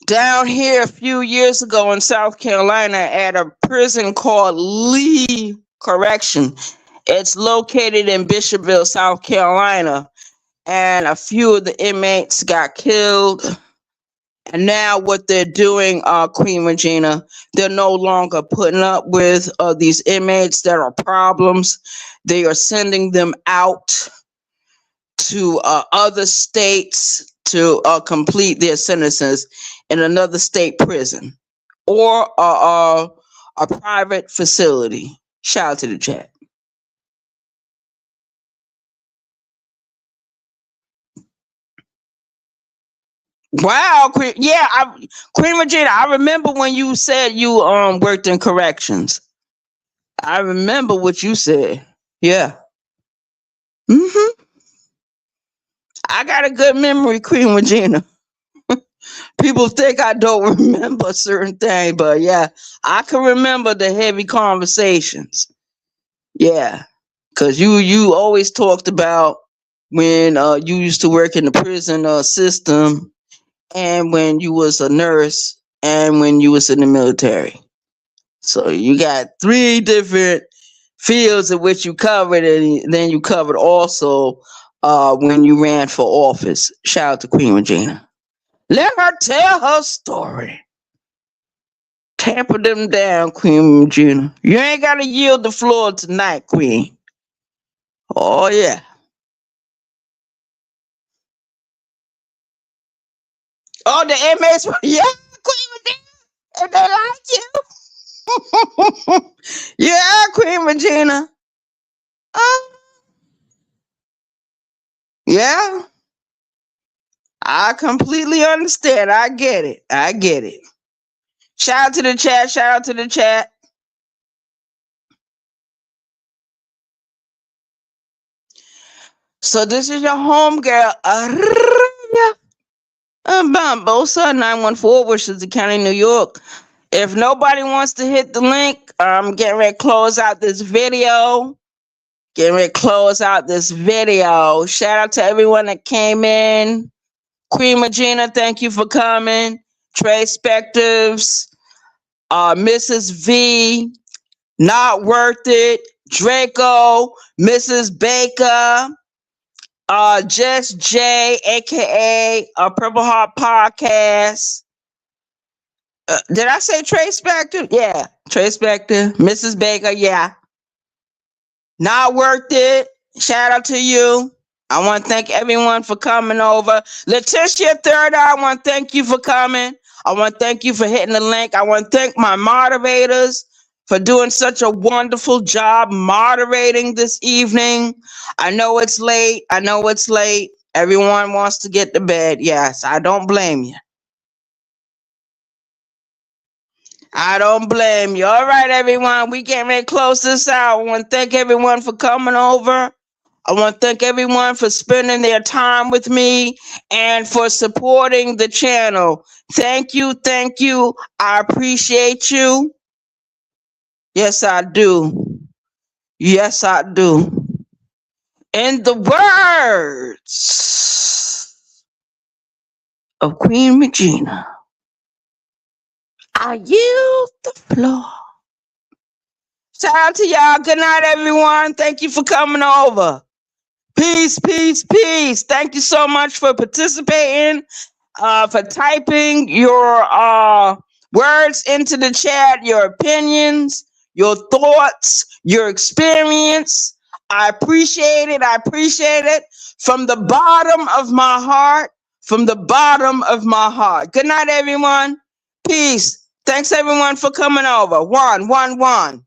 down here a few years ago in South Carolina at a prison called Lee Correction. It's located in Bishopville, South Carolina, and a few of the inmates got killed. And now what they're doing, Queen Regina, they're no longer putting up with these inmates that are problems. They are sending them out to other states to complete their sentences in another state prison or a private facility. Shout out to the chat. Wow, Queen Regina, I remember when you said you worked in corrections. I remember what you said. Yeah. Mm-hmm. I got a good memory, Queen Regina. People think I don't remember certain things, but yeah, I can remember the heavy conversations. Yeah, cause you always talked about when you used to work in the prison system, and when you was a nurse, and when you was in the military. So you got three different fields in which you covered, and then you covered also when you ran for office. Shout out to Queen Regina. Let her tell her story. Tamper them down, Queen Regina. You ain't gotta yield the floor tonight, Queen. Oh yeah. Oh, the inmates. Yeah, Queen Regina. If they like you. Yeah, Queen Regina. Uh, yeah. I completely understand. I get it. I get it. Shout out to the chat. Shout out to the chat. So this is your home girl, Bambosa 914, Washington County, New York. If nobody wants to hit the link, I'm getting ready to close out this video. Shout out to everyone that came in. Queen Regina, thank you for coming. Trey Spectives, Mrs. V, Not Worth It, Draco, Mrs. Baker, Jess J, aka Purple Heart Podcast. Did I say Trey Spector? Yeah, Trey Spector, Mrs. Baker, yeah. Not Worth It. Shout out to you. I want to thank everyone for coming over. Letitia Third, I want to thank you for coming. I want to thank you for hitting the link. I want to thank my moderators for doing such a wonderful job moderating this evening. I know it's late. Everyone wants to get to bed. Yes, I don't blame you. I don't blame you. All right, everyone. We getting ready to close this out. I want to thank everyone for coming over. I want to thank everyone for spending their time with me and for supporting the channel. Thank you. I appreciate you. Yes, I do. In the words of Queen Regina, I yield the floor. Shout out to y'all. Good night, everyone. Thank you for coming over. Peace. Thank you so much for participating, for typing your words into the chat, your opinions, your thoughts, your experience. I appreciate it from the bottom of my heart. Good night, everyone. Peace. Thanks, everyone, for coming over. One.